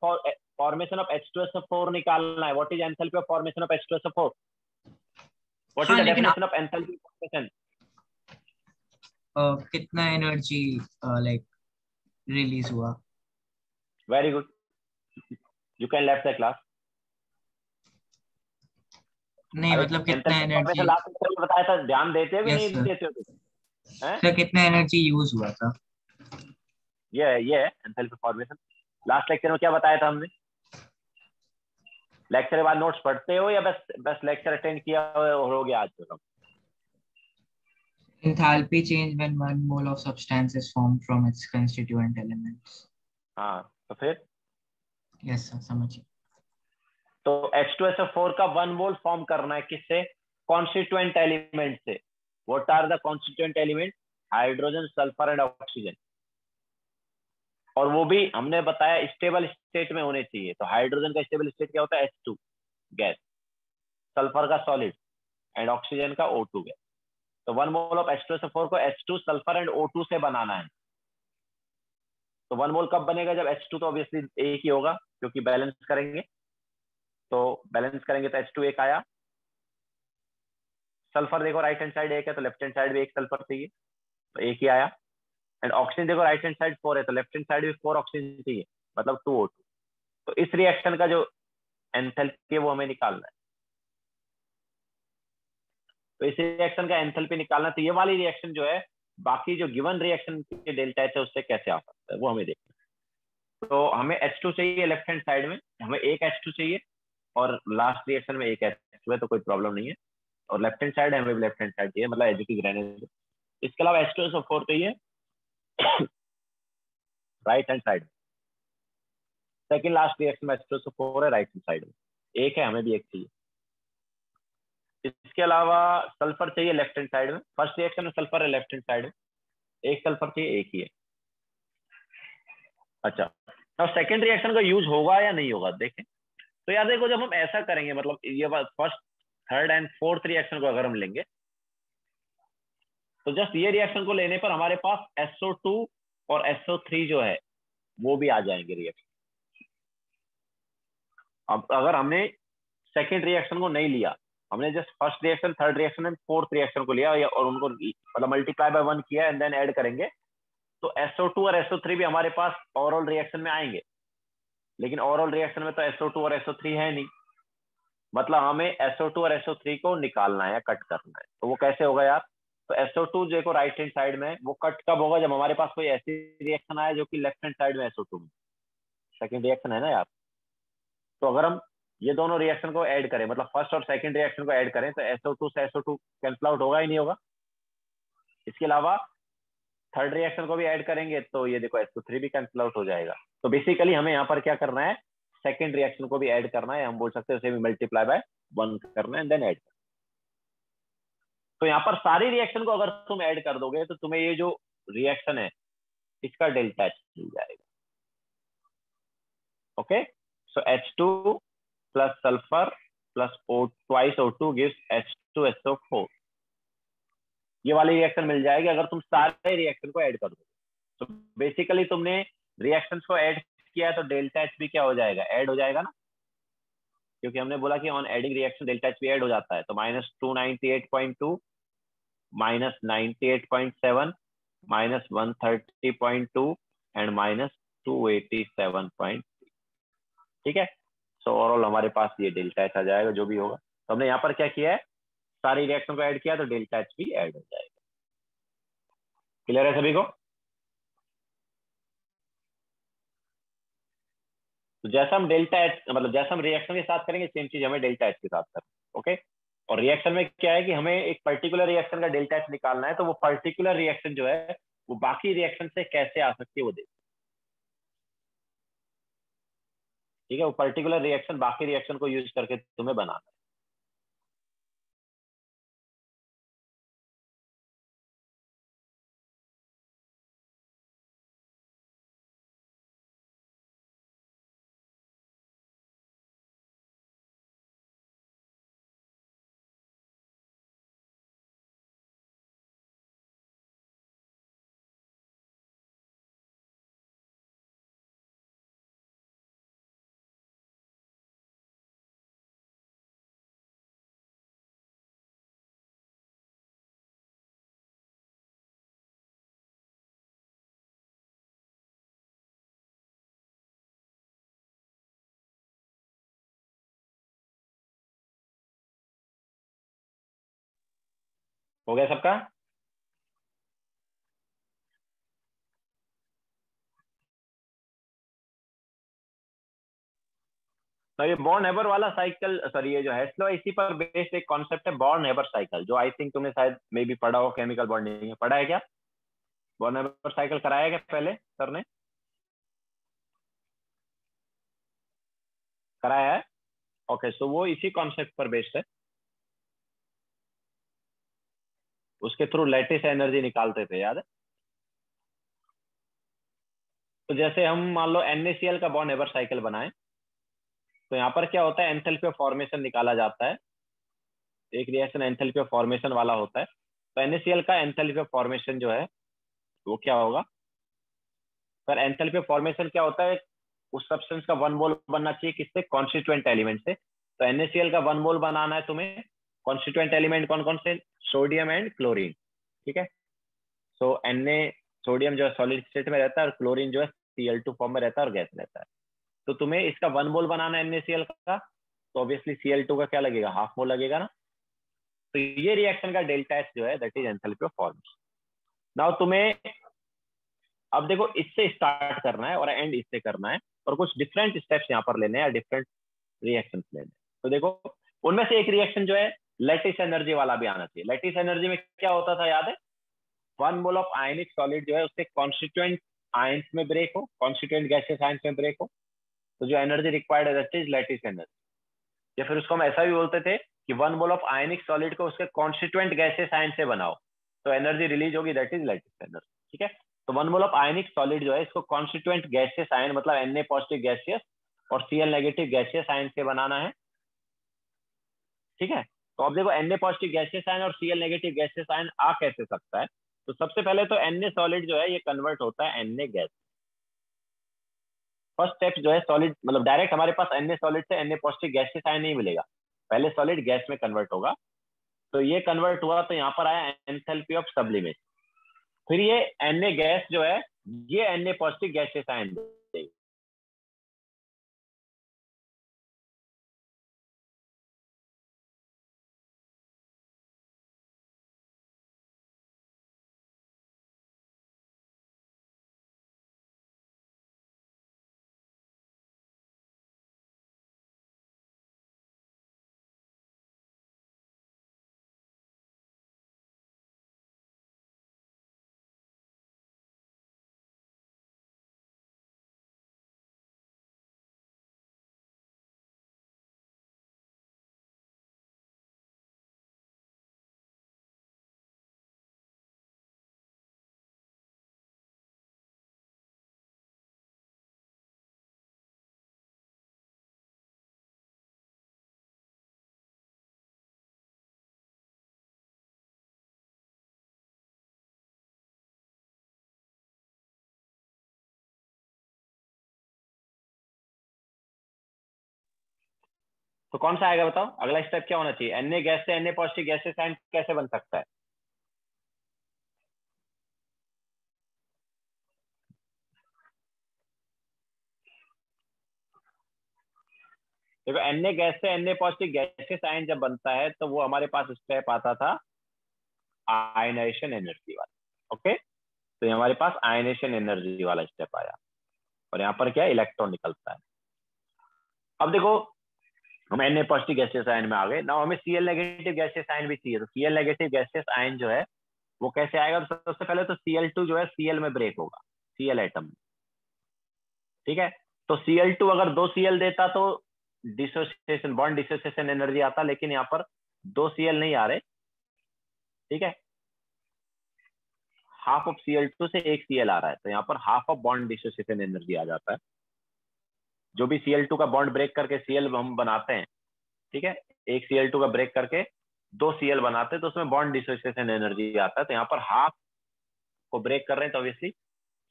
formation of H2SO4 निकालना है। What is enthalpy of formation of H2SO4? What is हाँ द लेकिन डेफिनेशन ऑफ एंथैल्पी फॉर्मेशन? कितना एनर्जी लाइक रिलीज हुआ। Very good, you can left the class. नहीं अरे मतलब कितना enthalpy formation energy. Last lecture में बताया था, ध्यान देते हो कि यस नहीं सर। देते हो तुम? हैं? सर कितना एनर्जी यूज हुआ था? ये है एंथैल्पी फॉर्मेशन। लास्ट लेक्चर में क्या बताया था हमने? लेक्चर के बाद नोट्स पढ़ते हो या बस बस लेक्चर अटेंड किया और हो गया आज तो? Enthalpy change when one mole of substance is formed from its constituent elements. हाँ, तो फिर Yes sir, समझिए। तो H2SO4 का 1 मोल फॉर्म करना है किससे? कॉन्स्टिट्यूएंट एलिमेंट से। What are the constituent element? Hydrogen, sulphur and oxygen. और वो भी हमने बताया स्टेबल स्टेट में होने चाहिए। तो हाइड्रोजन का स्टेबल स्टेट क्या होता है? H2 गैस, सल्फर का सॉलिड एंड ऑक्सीजन का O2 गैस। तो 1 मोल ऑफ H2SO4 को H2, सल्फर एंड O2 से बनाना है। तो 1 मोल कब बनेगा? जब H2 तो ऑब्वियसली एक ही होगा क्योंकि बैलेंस करेंगे। तो बैलेंस करेंगे तो H2 एक आया। सल्फर देखो राइट हैंड साइड एक है, तो लेफ्ट हैंड साइड भी एक सल्फर चाहिए, तो एक ही आया। एंड ऑक्सीजन देखो राइट हैंड साइड 4 है, तो लेफ्ट हैंड साइड भी 4 ऑक्सीजन चाहिए, मतलब 2O2। तो इस रिएक्शन का जो एंथैल्पी है वो हमें निकालना है। तो इस रिएक्शन का एंथैल्पी निकालना, तो ये वाली रिएक्शन जो है बाकी जो गिवन रिएक्शन के डेल्टा एच है उससे कैसे आ सकता है वो हमें देखना है। तो हमें H2 चाहिए लेफ्ट हैंड साइड में, हमें एक H2 चाहिए और लास्ट रिएक्शन में एक H2 है, तो कोई प्रॉब्लम नहीं है। और लेफ्ट हैंड साइड हमें लेफ्ट हैंड साइड चाहिए, मतलब एज इट इज रहने दो। इसके अलावा H2SO4 चाहिए right hand side. Second last reaction में H2SO4 है राइट हैंड साइड में, एक है, हमें भी एक चाहिए। इसके अलावा सल्फर चाहिए लेफ्ट हैंड साइड में। फर्स्ट रिएक्शन में सल्फर है लेफ्ट हैंड साइड में, एक सल्फर चाहिए, एक ही है। अच्छा, अब सेकंड रिएक्शन का यूज होगा या नहीं होगा देखें। तो यार देखो, जब हम ऐसा करेंगे, मतलब ये first, third and fourth reaction को अगर हम लेंगे, तो जस्ट ये रिएक्शन को लेने पर हमारे पास SO2 और SO3 जो है वो भी आ जाएंगे रिएक्शन। अब अगर हमने सेकेंड रिएक्शन को नहीं लिया, हमने just first reaction, third reaction and fourth reaction को लिया और उनको मतलब मल्टीप्लाई बाय 1 किया एंड देन ऐड करेंगे, तो SO2 और SO3 भी हमारे पास ओवरऑल रिएक्शन में आएंगे, लेकिन ओवरऑल रिएक्शन में तो SO2 और SO3 है नहीं, मतलब हमें SO2 और SO3 को निकालना है या कट करना है। तो वो कैसे होगा यार? तो SO2 जो को राइट हैंड साइड में, वो कट कब होगा? जब हमारे पास कोई ऐसी रिएक्शन आए जो कि लेफ्ट हैंड साइड में SO2 में, सेकंड रिएक्शन है ना यार। तो अगर हम ये दोनों रिएक्शन को ऐड करें, मतलब फर्स्ट और सेकंड रिएक्शन को ऐड करें, तो SO2 से SO2 कैंसिल आउट होगा ही नहीं होगा। इसके अलावा थर्ड रिएक्शन को भी ऐड करेंगे तो ये देखो SO3 भी कैंसिल आउट हो जाएगा। तो बेसिकली हमें यहाँ पर क्या करना है? सेकंड रिएक्शन को भी ऐड करना है, हम बोल सकते हैं उसे भी मल्टीप्लाई बाय 1 करना है, देन ऐड। तो यहाँ पर सारी रिएक्शन को अगर तुम ऐड कर दोगे तो तुम्हें ये जो रिएक्शन है इसका डेल्टा H मिल जाएगा। ओके, सो H2 plus sulphur plus twice O2 gives H2SO4। ये वाली रिएक्शन मिल जाएगी अगर तुम सारे रिएक्शन को ऐड कर दो। तो बेसिकली तुमने रिएक्शंस को ऐड किया है तो डेल्टा H भी क्या हो जाएगा? ऐड हो जाएगा ना, क्योंकि हमने बोला कि on adding reaction delta H भी ऐड हो जाता है। तो -298.2 -98.7 -130.2 एंड -287.3। ठीक है, सो ओवरऑल हमारे पास ये डेल्टा H आ जाएगा जो भी होगा। तो हमने यहाँ पर क्या किया है? सारी रिएक्शन को ऐड किया तो डेल्टा H भी ऐड हो जाएगा। क्लियर है सभी को? तो जैसा हम डेल्टा H, मतलब जैसा हम रिएक्शन के साथ करेंगे सेम चीज हमें डेल्टा H के साथ करना। ओके, और रिएक्शन में क्या है कि हमें एक पर्टिकुलर रिएक्शन का डेल्टा H निकालना है, तो वो पर्टिकुलर रिएक्शन जो है वो बाकी रिएक्शन से कैसे आ सकती है वो देख। ठीक है, वो पर्टिकुलर रिएक्शन बाकी रिएक्शन को यूज करके तुम्हें बनाना है। हो गया सबका? तो ये बॉर्न हेबर वाला साइकिल, सॉरी ये जो हेस्लो इसी पर बेस्ड एक कॉन्सेप्ट है बॉर्न हेबर साइकिल, जो आई थिंक तुमने शायद मे भी पढ़ा हो, केमिकल बॉन्डिंग में पढ़ा है क्या? बॉर्न हेबर साइकिल कराया क्या पहले सर ने? कराया है? ओके, सो वो इसी कॉन्सेप्ट पर बेस्ड है। उसके थ्रू लैटिस एनर्जी निकालते थे, याद है? तो जैसे हम मान लो NaCl का बॉर्न हेबर साइकिल बनाए, तो यहाँ पर क्या होता है? एंथैल्पी ऑफ फॉर्मेशन निकाला जाता है। एक रिएक्शन एंथैल्पी ऑफ फॉर्मेशन वाला होता है, तो NaCl का एंथैल्पी ऑफ फॉर्मेशन जो है वो क्या होगा? सर एंथैल्पी ऑफ फॉर्मेशन क्या होता है? उस सब्सटेंस का वन मोल बनना चाहिए किससे? कॉन्स्टिट्यूएंट एलिमेंट से। तो NaCl का वन मोल बनाना है तुम्हें। कॉन्स्टिट्यूएंट एलिमेंट कौन कौन से? Sodium and chlorine. ठीक है, सो सोडियम जो है सॉलिड स्टेट में रहता है और क्लोरीन जो है Cl2 फॉर्म में रहता है और गैस रहता है। तो तुम्हें इसका वन मोल बनाना है NaCl का, तो ऑब्वियसली Cl2 का क्या लगेगा? हाफ मोल लगेगा ना। तो ये रिएक्शन का डेल्टा H जो है that is enthalpy of formation. Now तुम्हें अब देखो इससे स्टार्ट करना है और एंड इससे करना है, और कुछ डिफरेंट स्टेप्स यहाँ पर लेने हैं या डिफरेंट रिएक्शंस लेने हैं। तो देखो उनमें से एक रिएक्शन जो है लैटिस एनर्जी वाला भी आना चाहिए। लैटिस एनर्जी में क्या होता था याद है? One mole of ionic solid जो है उसके कॉन्स्टिट्यूएंट आयंस में ब्रेक हो, कॉन्स्टिट्यूएंट गैसेस आयंस में ब्रेक हो, तो जो एनर्जी रिक्वायर्ड है दैट इज लैटिस एनर्जी। या फिर उसको हम ऐसा भी बोलते थे कि one mole of ionic solid को उसके कॉन्स्टिट्यूएंट गैसेस आयंस से बनाओ तो एनर्जी रिलीज होगी, दैट इज लैटिस एनर्जी। ठीक है, तो one mole of ionic solid जो है इसको कॉन्स्टिट्यूएंट गैसेस आयन मतलब Na पॉजिटिव गैसियस और Cl नेगेटिव गैसियस आयन से बनाना है। ठीक है, तो अब देखो Na पॉजिटिव गैसियस आयन और Cl नेगेटिव गैसियस आयन आ कैसे सकता है? तो सबसे पहले तो Na सॉलिड जो है ये कन्वर्ट होता है Na गैस। फर्स्ट स्टेप जो है सॉलिड, मतलब डायरेक्ट हमारे पास Na सॉलिड से Na पॉजिटिव गैसियस आयन नहीं मिलेगा, पहले सॉलिड गैस में कन्वर्ट होगा। तो ये कन्वर्ट हुआ तो यहाँ पर आया एंथैल्पी ऑफ सब्लिमेशन। फिर ये Na गैस जो है ये Na पॉजिटिव गैसियस आयन देगी। तो कौन सा आएगा बताओ, अगला स्टेप क्या होना चाहिए? Na गैस से Na पॉजिटिव गैसियस आयन कैसे बन सकता है? देखो Na गैस से Na पॉजिटिव गैसियस आयन जब बनता है तो वो हमारे पास स्टेप आता था आयनाइजेशन एनर्जी वाला। ओके, तो ये हमारे पास आयनाइजेशन एनर्जी वाला स्टेप आया और यहाँ पर क्या इलेक्ट्रॉन निकलता है। अब देखो हम Na पॉजिटिव गैसियस आयन में आ गए ना, हमें Cl नेगेटिव गैसियस आयन भी चाहिए। तो Cl नेगेटिव गैसियस आयन जो है वो कैसे आएगा? तो सबसे पहले तो Cl2 जो है Cl में ब्रेक होगा, Cl एटम। ठीक है, तो Cl2 अगर 2 Cl देता तो डिसोसिएशन, बॉन्ड डिसोसिएशन एनर्जी आता, लेकिन यहाँ पर 2 Cl नहीं आ रहे। ठीक है, हाफ ऑफ Cl2 से 1 Cl आ रहा है, तो यहाँ पर half of bond dissociation energy आ जाता है। जो भी Cl2 का बॉन्ड ब्रेक करके Cl हम बनाते हैं, ठीक है, एक Cl2 का ब्रेक करके 2 Cl बनाते हैं, तो उसमें बॉन्ड डिसोसिएशन एनर्जी आता है। तो यहाँ पर हाफ को ब्रेक कर रहे हैं तो obviously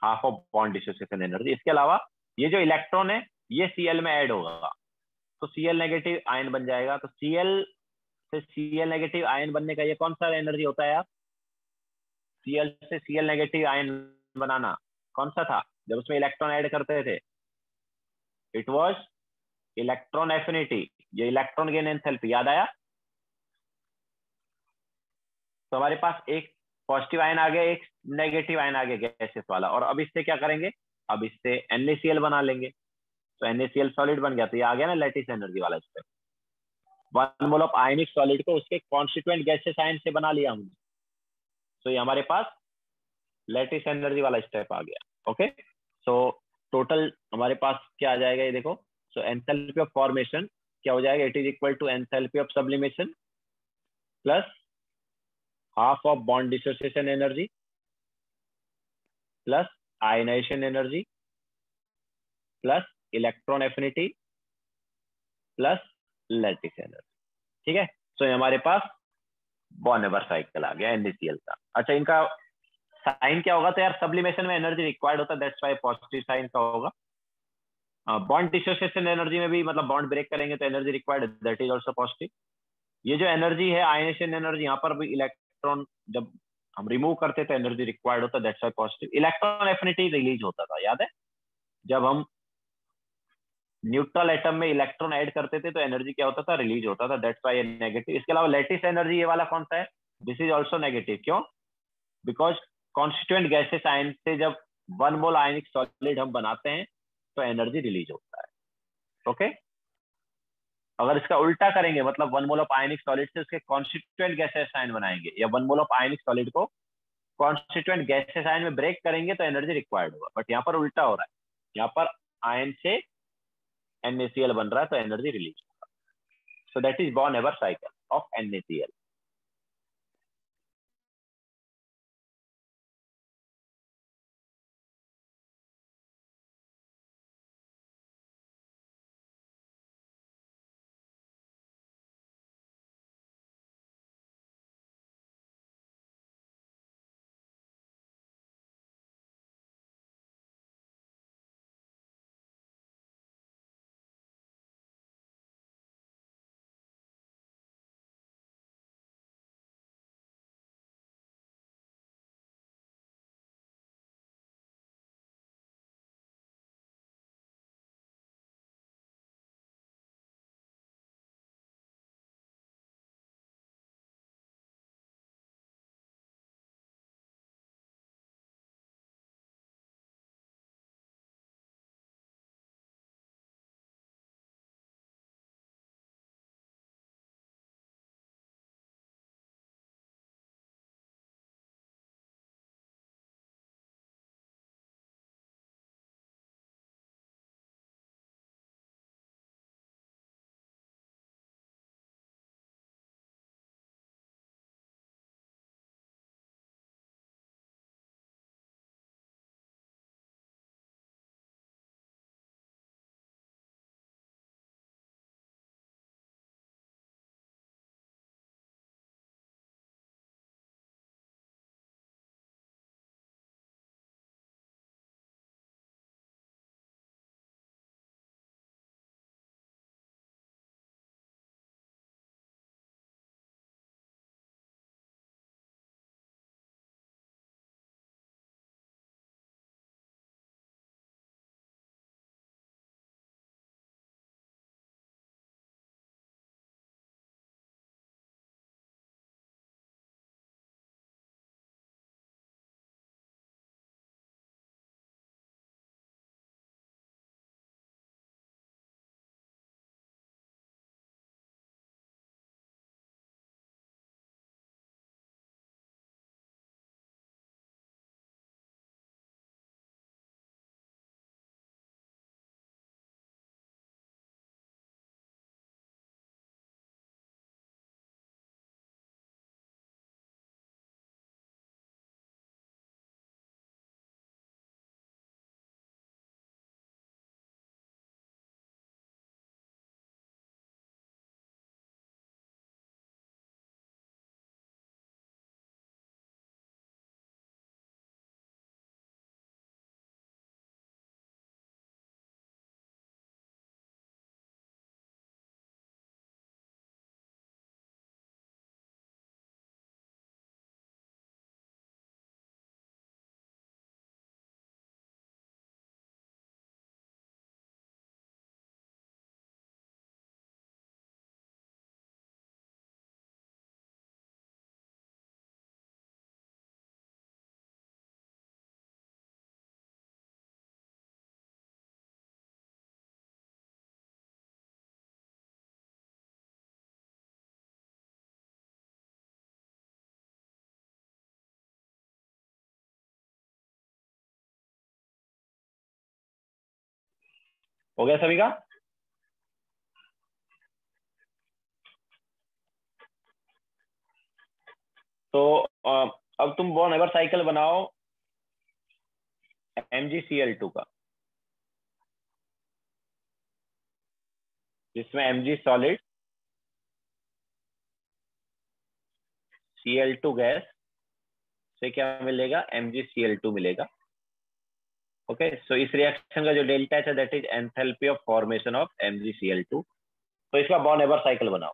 half of bond dissociation energy. इसके अलावा ये जो इलेक्ट्रॉन है ये Cl में ऐड होगा तो Cl नेगेटिव आयन बन जाएगा। तो Cl से Cl नेगेटिव आयन बनने का ये कौन सा एनर्जी होता है यार? Cl से Cl नेगेटिव आयन बनाना कौन सा था जब उसमें इलेक्ट्रॉन ऐड करते थे? इट वाज इलेक्ट्रॉन एफिनिटी, ये इलेक्ट्रॉन गेन एंथैल्पी, याद आया? तो हमारे पास एक पॉजिटिव आयन आ गया, एक नेगेटिव आयन आ गया गैसेस वाला, और अब इससे क्या करेंगे? अब इससे NaCl बना लेंगे, तो NaCl सॉलिड बन गया। तो ये आ गया ना लैटिस एनर्जी वाला step. 1 mole of ionic solid को उसके कॉन्स्टिट्यूएंट गैसेस आयन से बना लिया हमने, तो ये हमारे पास लैटिस एनर्जी वाला स्टेप आ गया। ओके, सो टोटल हमारे पास क्या आ जाएगा ये देखो। सो एंथैल्पी ऑफ फॉर्मेशन क्या हो जाएगा? It is equal to enthalpy of sublimation plus half of bond dissociation energy plus ionisation energy plus electron affinity plus lattice energy. ठीक है, सो ये हमारे पास बॉन नेबर साइकिल आ गया NaCl का। अच्छा, इनका साइन क्या होगा? तो यार सब्लिमेशन में एनर्जी रिक्वायर्ड होता है, दैट्स व्हाई पॉजिटिव साइन का होगा। बॉन्ड डिसोसिएशन एनर्जी में भी मतलब बॉन्ड ब्रेक करेंगे तो energy required, that is also positive. ये जो एनर्जी है आयनेशन एनर्जी, यहाँ पर भी इलेक्ट्रॉन जब हम रिमूव करते तो एनर्जी रिक्वायर्ड होता है, that's why positive. Electron affinity release होता था, याद है? जब हम न्यूट्रल एटम में इलेक्ट्रॉन ऐड करते थे तो एनर्जी क्या होता था? रिलीज होता था, दैट्स व्हाई नेगेटिव। इसके अलावा लेटिस एनर्जी ये वाला कौन सा है? This is also negative. क्यों? बिकॉज कॉन्स्टिट्यूएंट गैसेस आयन से जब 1 मोल आयनिक सॉलिड हम बनाते हैं तो एनर्जी रिलीज होता है। ओके, अगर इसका उल्टा करेंगे मतलब 1 मोल ऑफ आयनिक सॉलिड से उसके कॉन्स्टिट्यूएंट गैसेस आयन बनाएंगे या 1 मोल ऑफ आयनिक सॉलिड को कॉन्स्टिट्यूएंट गैसेस आयन में ब्रेक करेंगे तो एनर्जी रिक्वायर्ड होगा। बट यहाँ पर उल्टा हो रहा है, यहाँ पर आयन से NaCl बन रहा है तो एनर्जी रिलीज होगा। सो that is born neighbour cycle of NaCl। हो गया सभी का? तो अब तुम बॉन नेवर साइकिल बनाओ MgCl2 का, जिसमें Mg सॉलिड, Cl2 गैस से क्या मिलेगा? MgCl2 मिलेगा। ओके, सो इस रिएक्शन का जो डेल्टा है that is enthalpy of formation of MgCl2। तो इसका बॉन नेवर साइकिल बनाओ।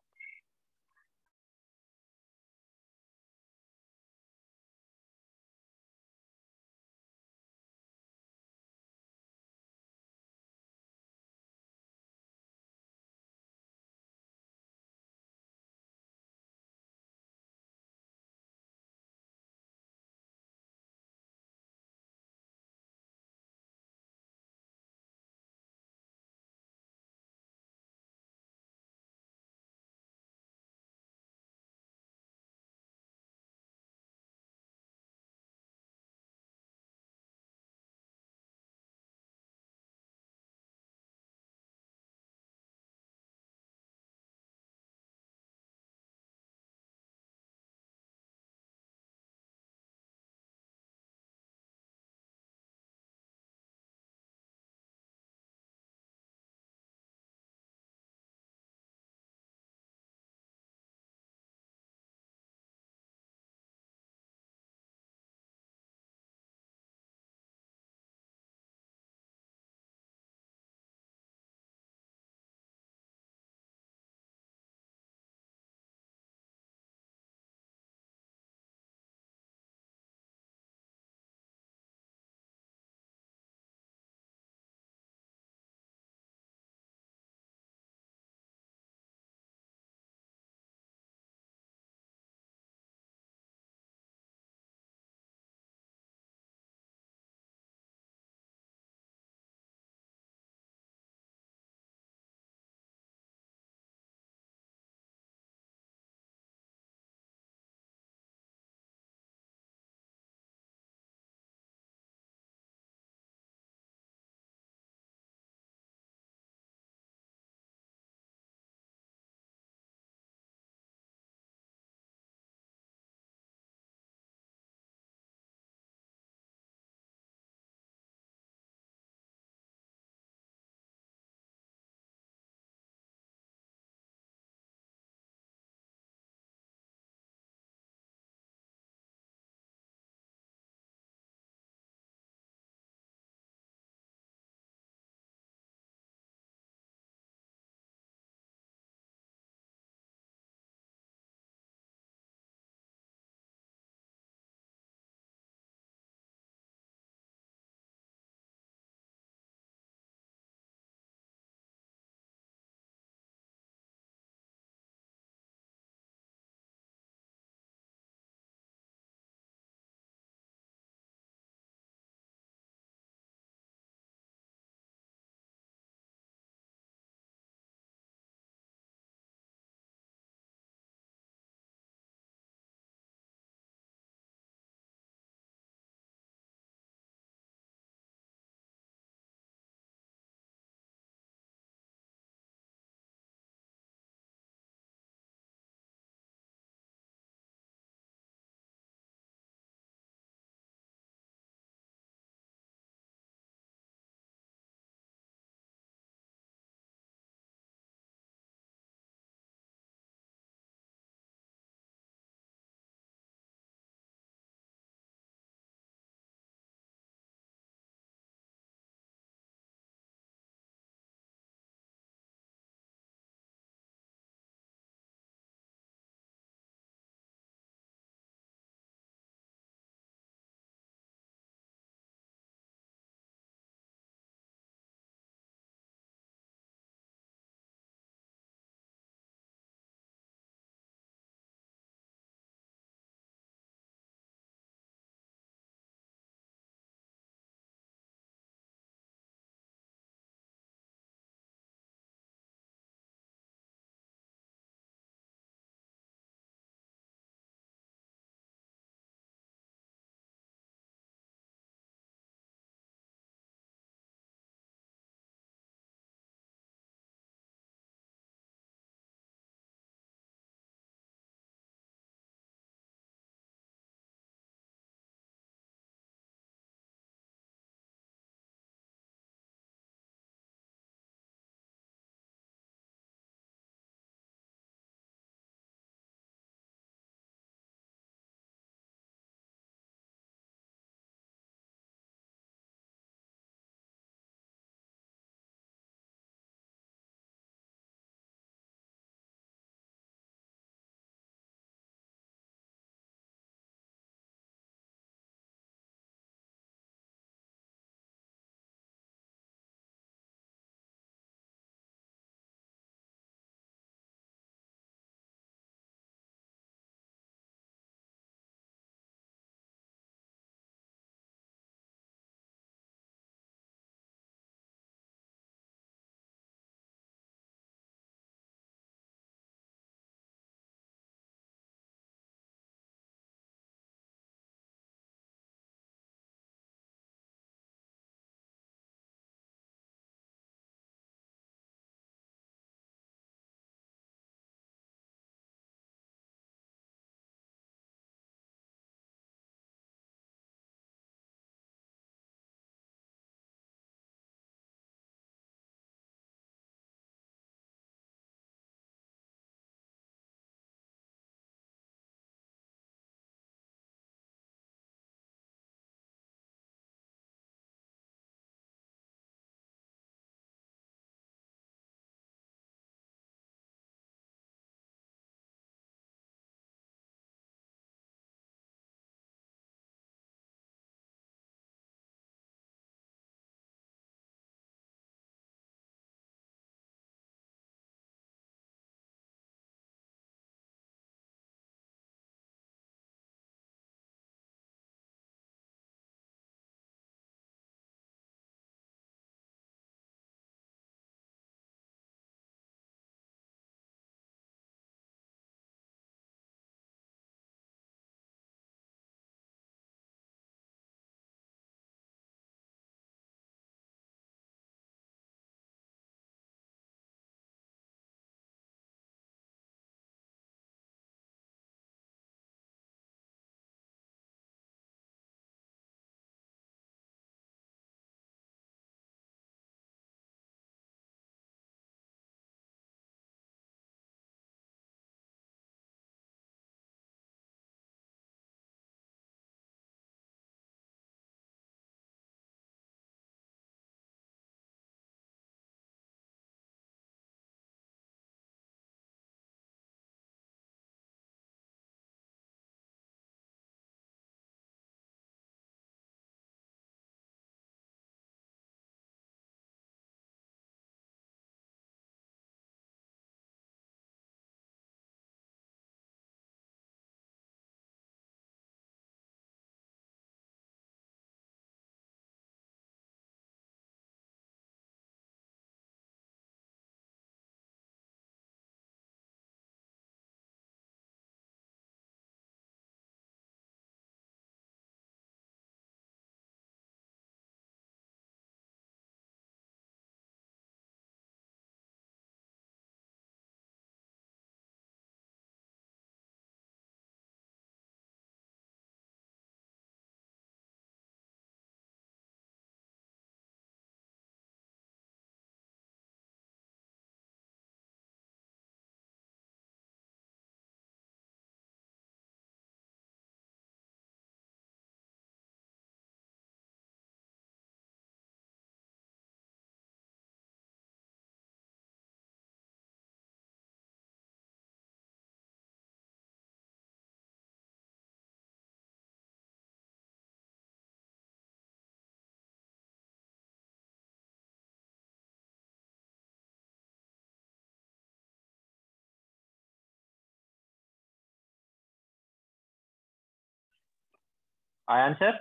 आया आंसर?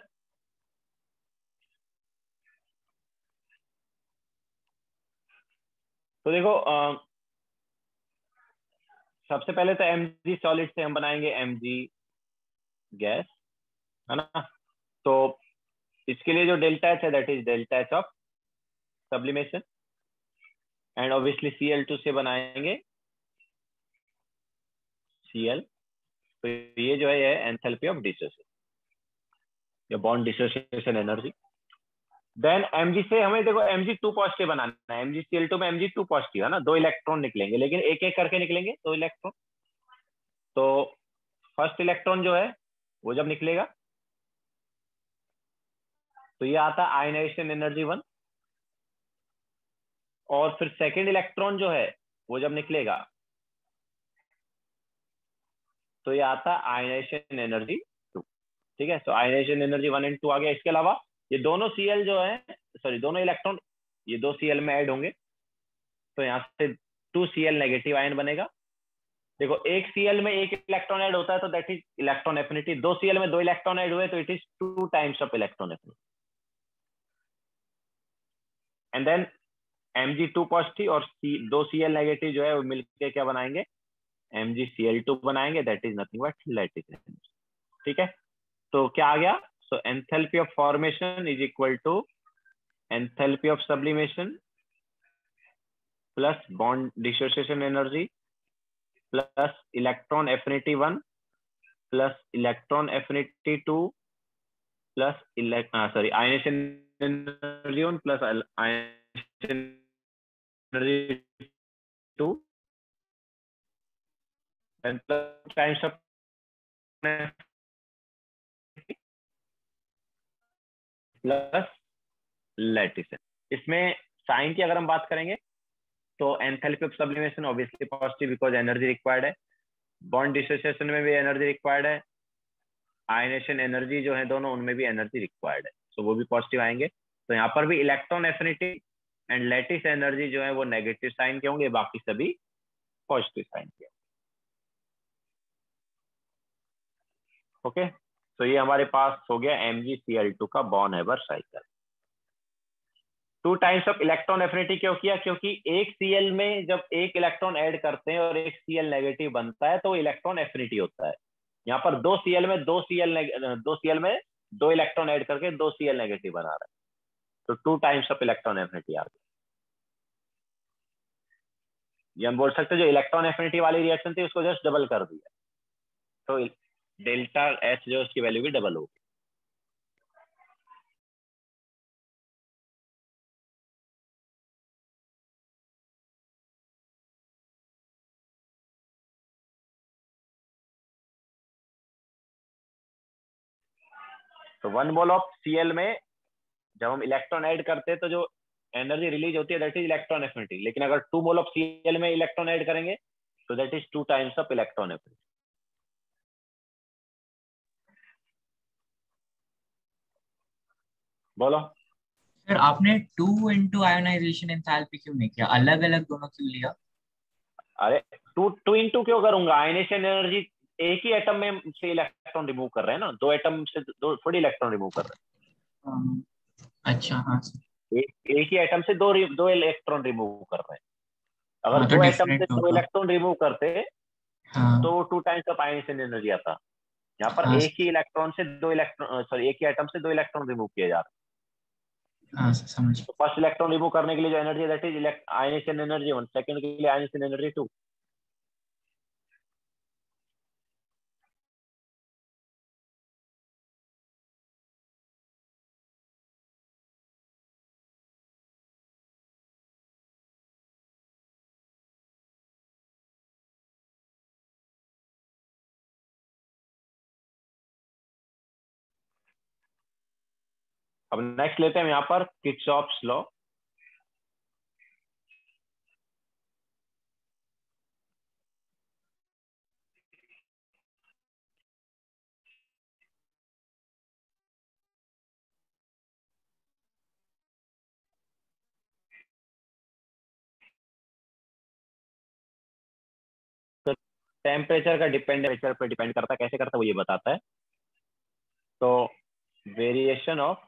तो देखो सबसे पहले तो mg सॉलिड से हम बनाएंगे mg गैस, है ना। तो इसके लिए जो डेल्टा एच है that is delta H of sublimation, and obviously Cl2 से बनाएंगे Cl। तो ये जो है एंथैल्पी ऑफ डिसोसिएशन या bond dissociation energy. Then mg से हमें देखो mg2 पॉजिटिव बनाना है, MgCl2 में mg2 पॉजिटिव है ना, 2 इलेक्ट्रॉन निकलेंगे, लेकिन एक एक करके निकलेंगे 2 इलेक्ट्रॉन। तो फर्स्ट इलेक्ट्रॉन जो है वो जब निकलेगा तो ये आता है आयनाइजेशन एनर्जी 1, और फिर सेकेंड इलेक्ट्रॉन जो है वो जब निकलेगा तो ये आता है आयनाइजेशन एनर्जी 2। ठीक है, तो आयनाइजेशन एनर्जी 1 एंड 2 आ गया। इसके अलावा ये दोनों Cl जो है, सॉरी दोनों इलेक्ट्रॉन ये 2 Cl में ऐड होंगे, तो यहाँ से 2 Cl नेगेटिव आयन बनेगा। देखो एक Cl में एक इलेक्ट्रॉन ऐड होता है तो that is electron affinity, 2 Cl में 2 इलेक्ट्रॉन ऐड हुए तो it is 2 times of electron affinity. And then Mg2 positive और 2 Cl नेगेटिव जो है वो मिलके क्या बनाएंगे, MgCl2 बनाएंगे, that is nothing but lattice energy. ठीक है, तो क्या आ गया, so enthalpy of formation is equal to enthalpy of sublimation plus bond dissociation energy plus electron affinity 1 plus electron affinity 2 plus sorry ionisation energy 1 plus ionisation energy 2 and plus times of plus lattice. इसमें sign की अगर हम बात करेंगे तो enthalpy of sublimation obviously positive because energy required है, bond dissociation में भी एनर्जी रिक्वायर्ड है, आयनेशन एनर्जी जो है दोनों उनमें भी एनर्जी रिक्वायर्ड है, तो वो भी पॉजिटिव आएंगे। तो यहाँ पर भी electron affinity and lattice energy जो है वो नेगेटिव साइन के होंगे, बाकी सभी पॉजिटिव साइन के। ओके, तो ये हमारे पास हो गया MgCl2 का Born Haber cycle. 2 times of electron affinity क्यों किया, क्योंकि एक Cl में जब एक इलेक्ट्रॉन ऐड करते हैं और एक Cl नेगेटिव बनता है तो इलेक्ट्रॉन एफिनिटी होता है। यहाँ पर 2 Cl में 2 इलेक्ट्रॉन ऐड करके 2 Cl नेगेटिव बना रहा है, तो 2 टाइम्स ऑफ इलेक्ट्रॉन एफिनिटी आ गई। ये हम बोल सकते हैं जो इलेक्ट्रॉन एफिनिटी वाली रिएक्शन थी उसको जस्ट डबल कर दिया, तो डेल्टा एच जो उसकी वैल्यू भी डबल होगी। तो 1 मोल ऑफ Cl में जब हम इलेक्ट्रॉन ऐड करते हैं तो जो एनर्जी रिलीज होती है दैट इज इलेक्ट्रॉन एफिनिटी, लेकिन अगर 2 मोल ऑफ Cl में इलेक्ट्रॉन ऐड करेंगे तो that is 2 times of electron affinity. बोलो सर आपने 2 इंटू आयोनाइजेशन एंथैल्पी क्यों नहीं किया, अलग अलग दोनों क्यों लिया? अरे 2 इंटू क्यों करूंगा, आयनेशन एनर्जी एक ही एटम में से इलेक्ट्रॉन रिमूव कर रहे हैं ना, 2 एटम से 2 थोड़ी इलेक्ट्रॉन रिमूव कर रहे अच्छा हाँ सर। हैं, एक ही एटम से 2 इलेक्ट्रॉन रिमूव कर रहे हैं। अगर हाँ तो 2 एटम से डिफरेंट 2 होगा। इलेक्ट्रॉन रिमूव करते हाँ तो 2 टाइम्स ऑफ आयनेशन एनर्जी आता। यहाँ पर हाँ एक ही इलेक्ट्रॉन से 2 इलेक्ट्रॉन, सॉरी एक ही एटम से 2 इलेक्ट्रॉन रिमूव किए जा रहे हैं। हाँ सर समझ। तो फर्स्ट इलेक्ट्रॉन रिमूव करने के लिए जो energy that is ionisation energy 1, second के लिए आयनेशन एनर्जी 2। अब नेक्स्ट लेते हैं यहाँ पर किर्चॉफ्स लॉ। तो टेम्परेचर का टेम्परेचर पर डिपेंड करता है, कैसे करता है वो ये बताता है। तो variation of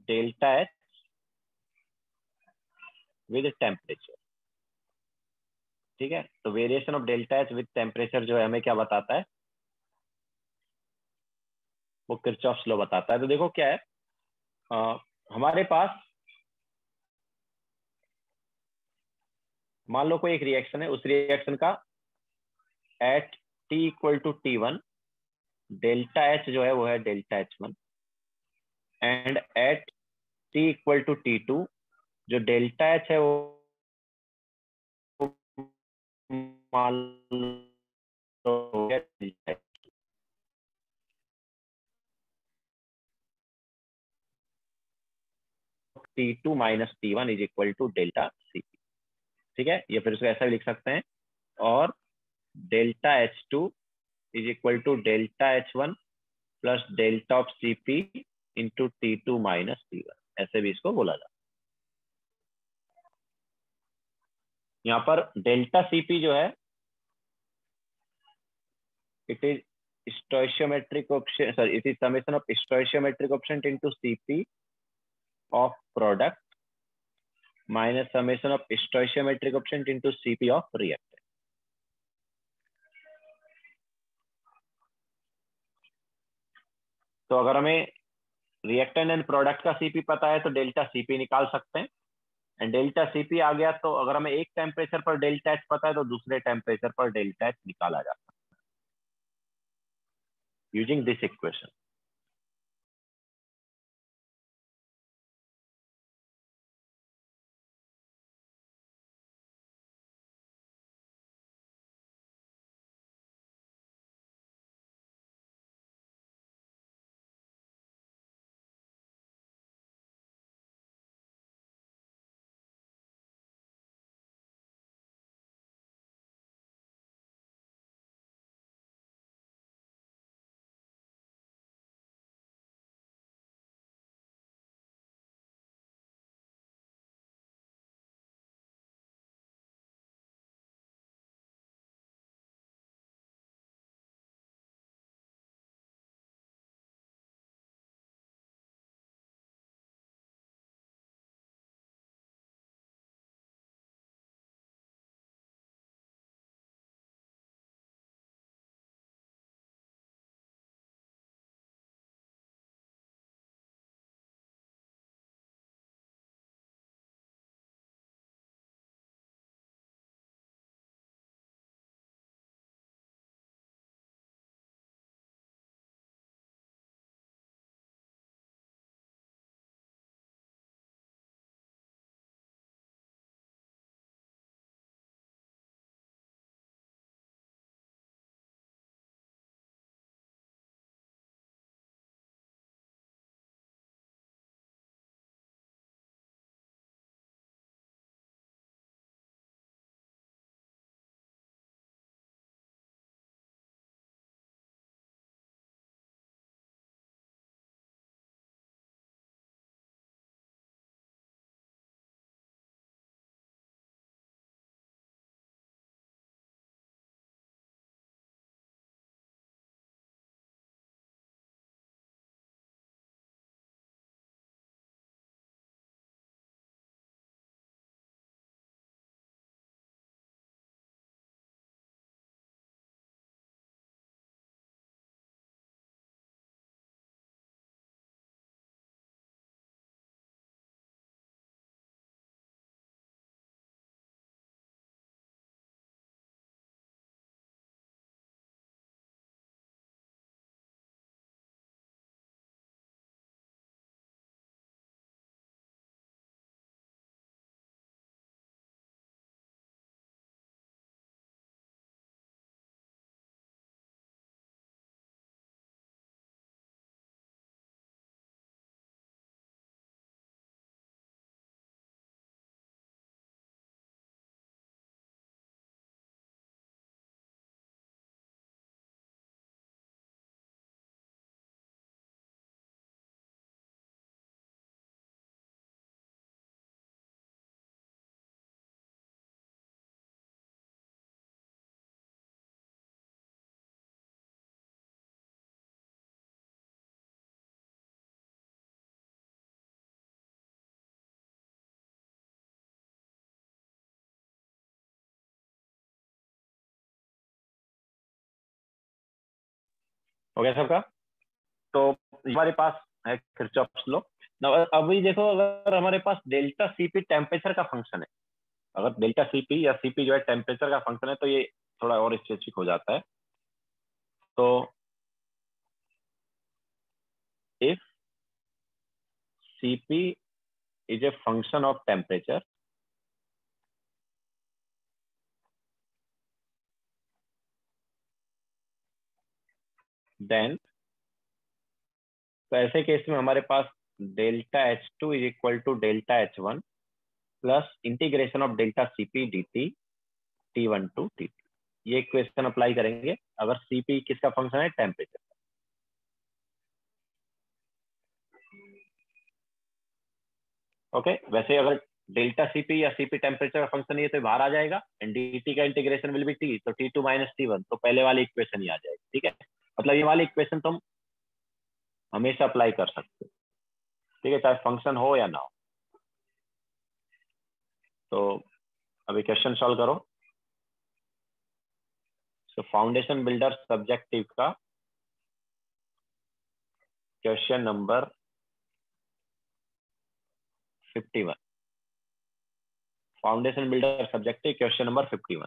delta H with temperature. ठीक है, तो variation of delta H with temperature जो है हमें क्या बताता है, वो किरचॉफ्स लॉ बताता है। तो देखो क्या है, हमारे पास मान लो कोई एक रिएक्शन है, उस रिएक्शन का at T equal to T1 delta H जो है वो है delta H1, and at T equal to T2 जो डेल्टा एच है वो मान लो delta H. T2 minus T1 is equal to delta Cp। ठीक है, ये फिर उसको ऐसा भी लिख सकते हैं, और delta H2 is equal to delta H1 plus delta of Cp into T2 minus T1, ऐसे भी इसको बोला जाता है। यहाँ पर डेल्टा Cp जो है it is stoichiometric coefficient, sorry, it is summation of stoichiometric coefficient into Cp of product minus summation of stoichiometric coefficient into Cp of reactant। तो अगर हमें रिएक्टेंट एंड प्रोडक्ट का Cp पता है तो डेल्टा Cp निकाल सकते हैं, एंड डेल्टा Cp आ गया तो अगर हमें एक टेम्परेचर पर डेल्टा H पता है तो दूसरे टेम्परेचर पर डेल्टा H निकाला जा सकता है यूजिंग दिस इक्वेशन। हो गया सबका? तो हमारे पास है किरचॉफ्स लॉ। अभी देखो, अगर हमारे पास डेल्टा सीपी टेम्परेचर का फंक्शन है, अगर डेल्टा सीपी या सीपी जो है टेम्परेचर का फंक्शन है, तो ये थोड़ा और स्पेसिफिक हो जाता है। तो if CP is a function of temperature, then तो ऐसे केस में हमारे पास delta H2 is equal to delta H1 plus integration of delta CP d T T1 to T2। ये इक्वेशन अप्लाई करेंगे अगर सीपी किसका फंक्शन है, टेम्परेचर। ओके, वैसे अगर डेल्टा सीपी या सीपी टेम्परेचर का फंक्शन है तो बाहर आ जाएगा, एंड dt का इंटीग्रेशन विल बी टी, तो T2 माइनस T1, तो पहले वाली इक्वेशन ही आ जाएगी। ठीक है, मतलब ये वाली इक्वेशन तुम हमेशा अप्लाई कर सकते हो, ठीक है, चाहे फंक्शन हो या ना हो। तो अभी क्वेश्चन सॉल्व करो। तो फाउंडेशन बिल्डर सब्जेक्टिव का question number 51, foundation builder subjective question number 51।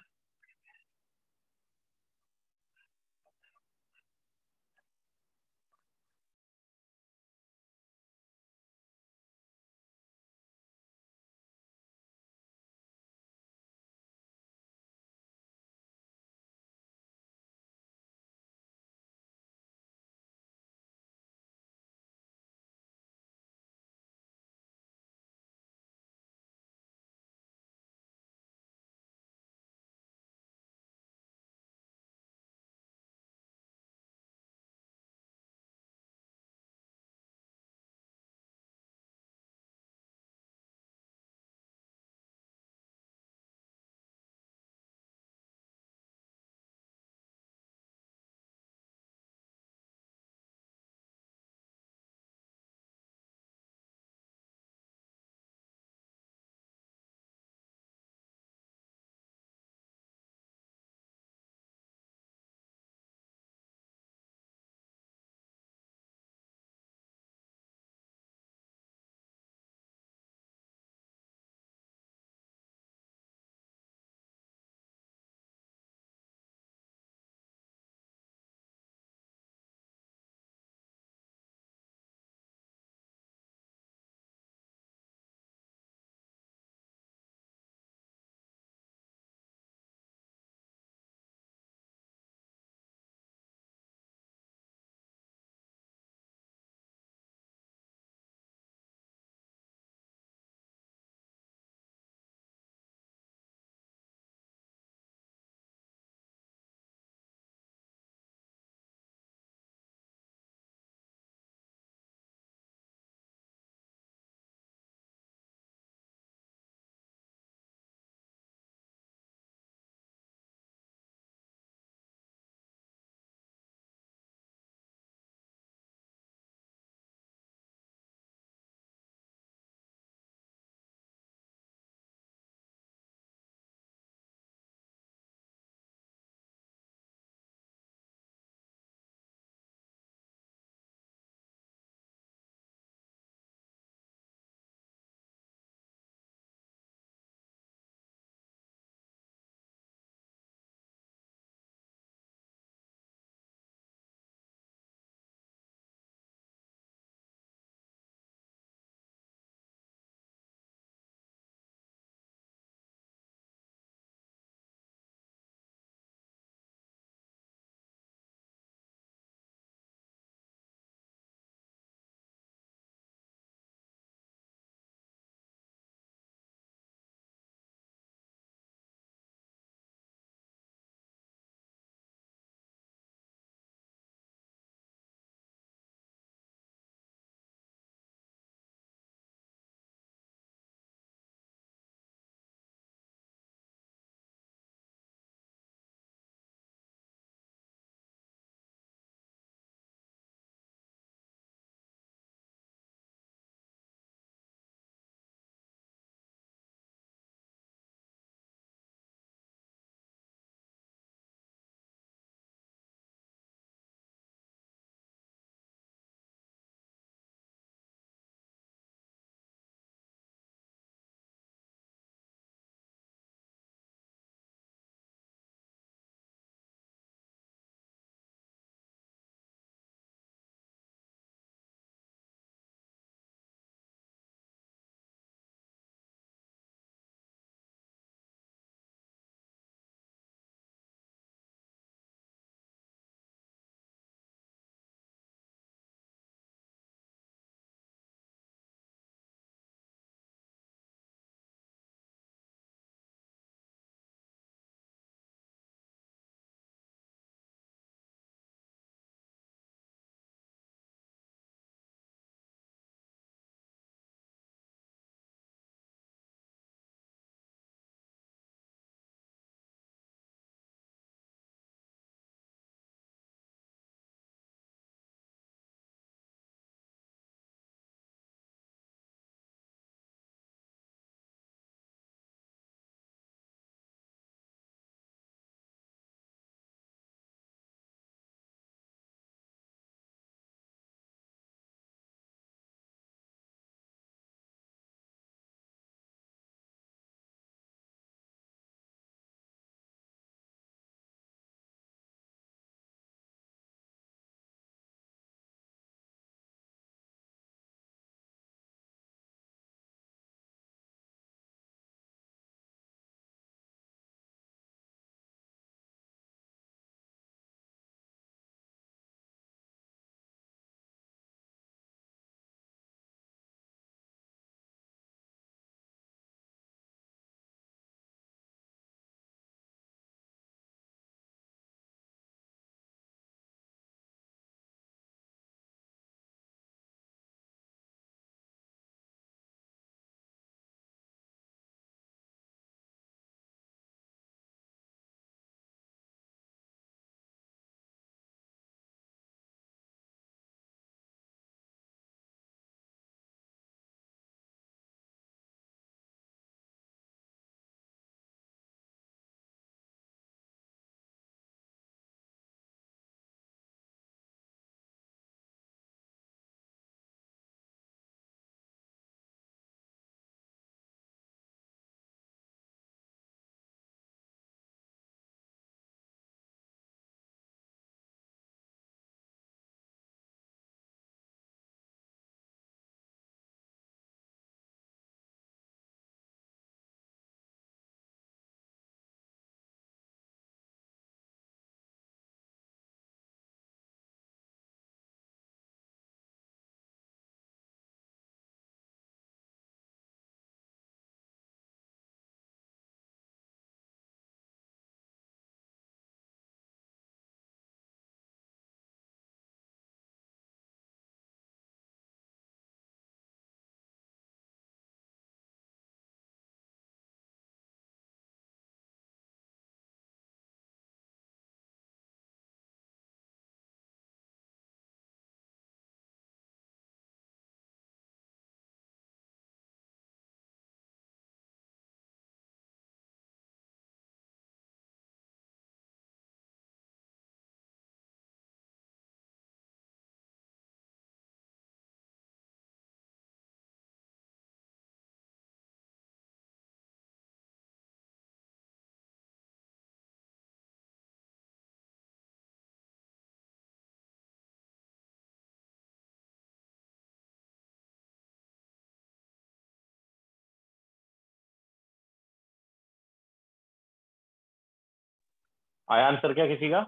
आया आंसर क्या किसी का?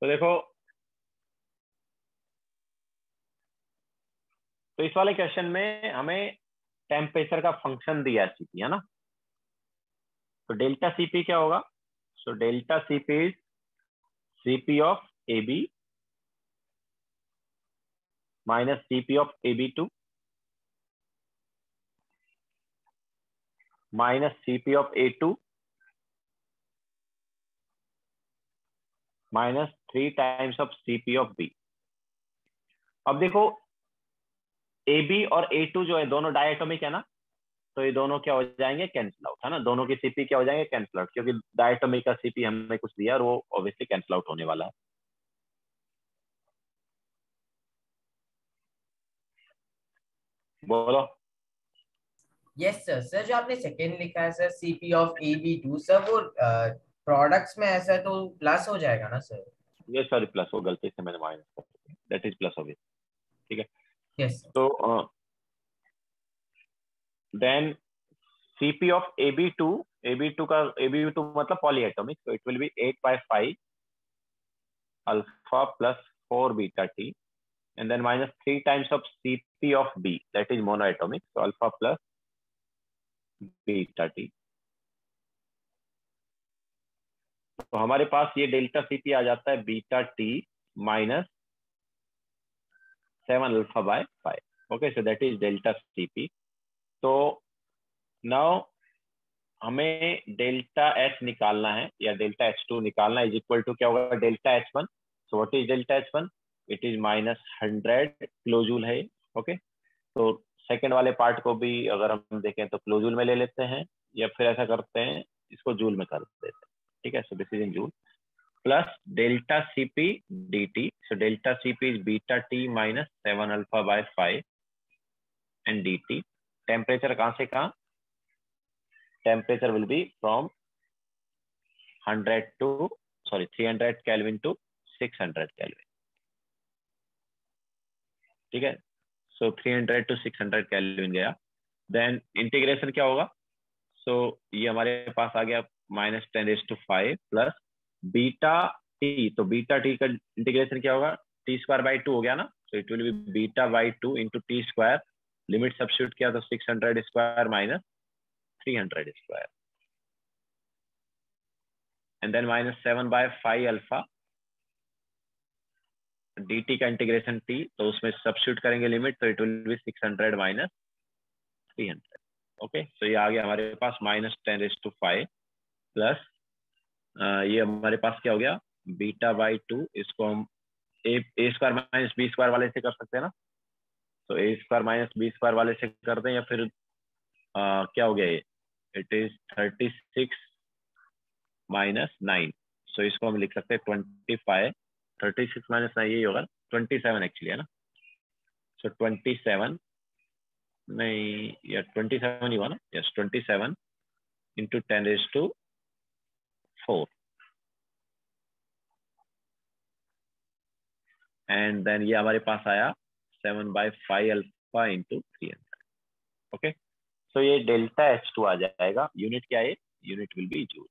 तो देखो, तो इस वाले क्वेश्चन में हमें टेम्परेचर का फंक्शन दिया है सीपी, है ना? तो डेल्टा सीपी क्या होगा? So delta C P is C P of A B minus C P of A B two minus C P of A two minus 3 times of C P of B. अब देखो, ए बी और ए टू जो है दोनों डायटोमिक है ना, तो ये दोनों क्या हो जाएंगे? कैंसिल आउट, है ना? दोनों की सीपी क्या हो जाएंगे? कैंसिल आउट, क्योंकि डायटोमिक का सीपी हमें कुछ दिया और वो ऑब्वियसली कैंसिल आउट होने वाला है। बोलो। Yes sir. सर जो आपने सेकेंड लिखा है sir, C P of A B two, sir वो प्रोडक्ट्स में ऐसा है तो प्लस हो जाएगा ना सर? ये सॉरी, प्लस, वो गलती से मैंने माइनस कर दिया, दैट इज प्लस हो गया। ठीक है, यस सर। तो देन सीपी ऑफ AB2 का AB2 मतलब polyatomic, so it will be 8/5 alpha plus 4 beta T and then minus 3 times of CP of B, that is monoatomic, so alpha plus beta T। तो हमारे पास ये delta CP आ जाता है beta T minus 7 alpha by 5। Okay, so that is delta CP। तो now हमें delta H निकालना है या डेल्टा H2 निकालना है, इज इक्वल टू क्या होगा? Delta H1। So what is delta H1? It is -100 kilo joule है। ओके, तो सेकंड वाले पार्ट को भी अगर हम देखें तो किलो जूल में ले लेते हैं, या फिर ऐसा करते हैं इसको जूल में कर देते हैं। ठीक है, so this is in joule plus delta CP dt। So delta CP is beta T minus 7 alpha by 5 and dt। Temperature कहाँ से कहाँ? Temperature will be from 300 Kelvin to 600 Kelvin। ठीक है, सो 300 to 600 Kelvin गया। देन इंटीग्रेशन क्या होगा? सो ये हमारे पास आ गया -10⁵ प्लस बीटा टी। तो बीटा टी का इंटीग्रेशन क्या होगा? T²/2 हो गया ना, सो इट विल बी बीटा/2 इंटू T²। लिमिट सब्स्टिट्यूट किया तो 600² minus 300² and then -7/5 alpha dt का इंटीग्रेशन t, तो उसमें सब्स्टिट्यूट करेंगे लिमिट, तो it will be 600 minus 300। Okay, so ये आ गया हमारे पास -10⁵ प्लस ये हमारे पास क्या हो गया? बीटा/2। इसको हम a² माइनस b² वाले से कर सकते हैं ना, तो a² माइनस b² वाले से कर दें, या फिर क्या हो गया ये? It is 36 minus 9। सो इसको हम लिख सकते हैं 25। 36 माइनस 9 यही होगा, 27 एक्चुअली, है ना? सो 27 नहीं, या 27 ही हुआ ना? यस, 27 इंटू 10⁴ एंड देन ये हमारे पास आया 7/5 अल्फा इंटू 300। ओके, सो ये डेल्टा H2 आ जाएगा। यूनिट क्या है? Unit will be joule.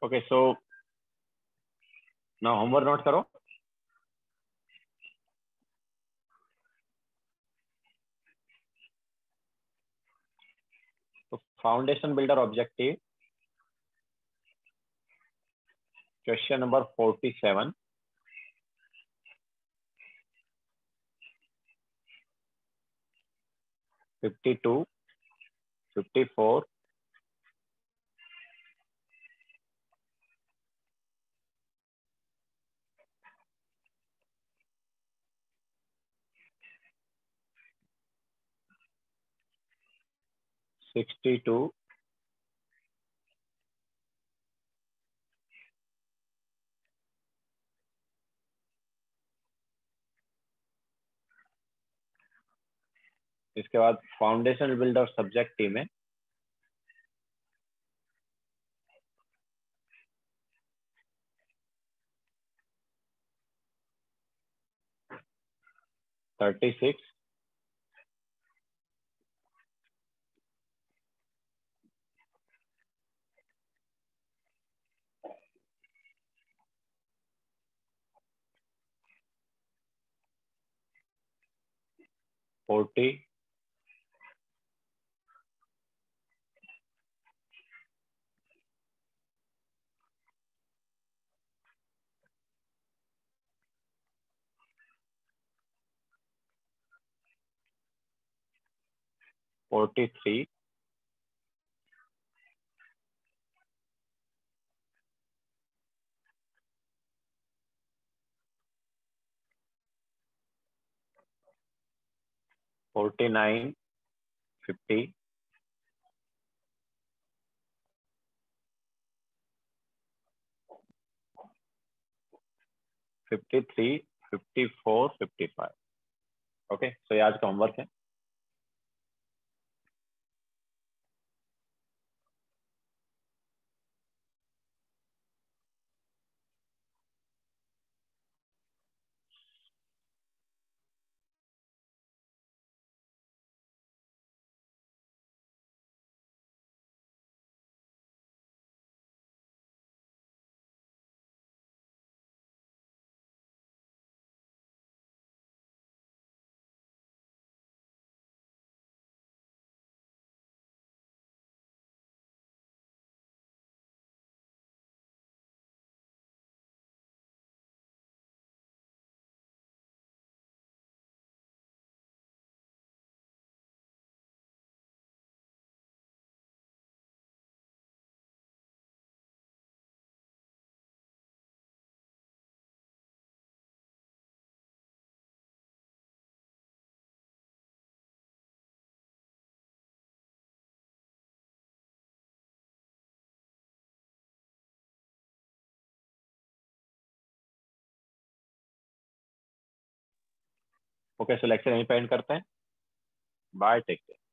Okay, so now homework note करो. तो foundation builder objective question number 47, 52, 54, 62, इसके बाद फाउंडेशन बिल्डर सब्जेक्टिव में 36, 40, 43, 49, 50, 53, 54, 55. ओके, सो ये आज का होमवर्क है. ओके, सो लेक्चर यहीं पे एंड करते हैं. Bye, take care.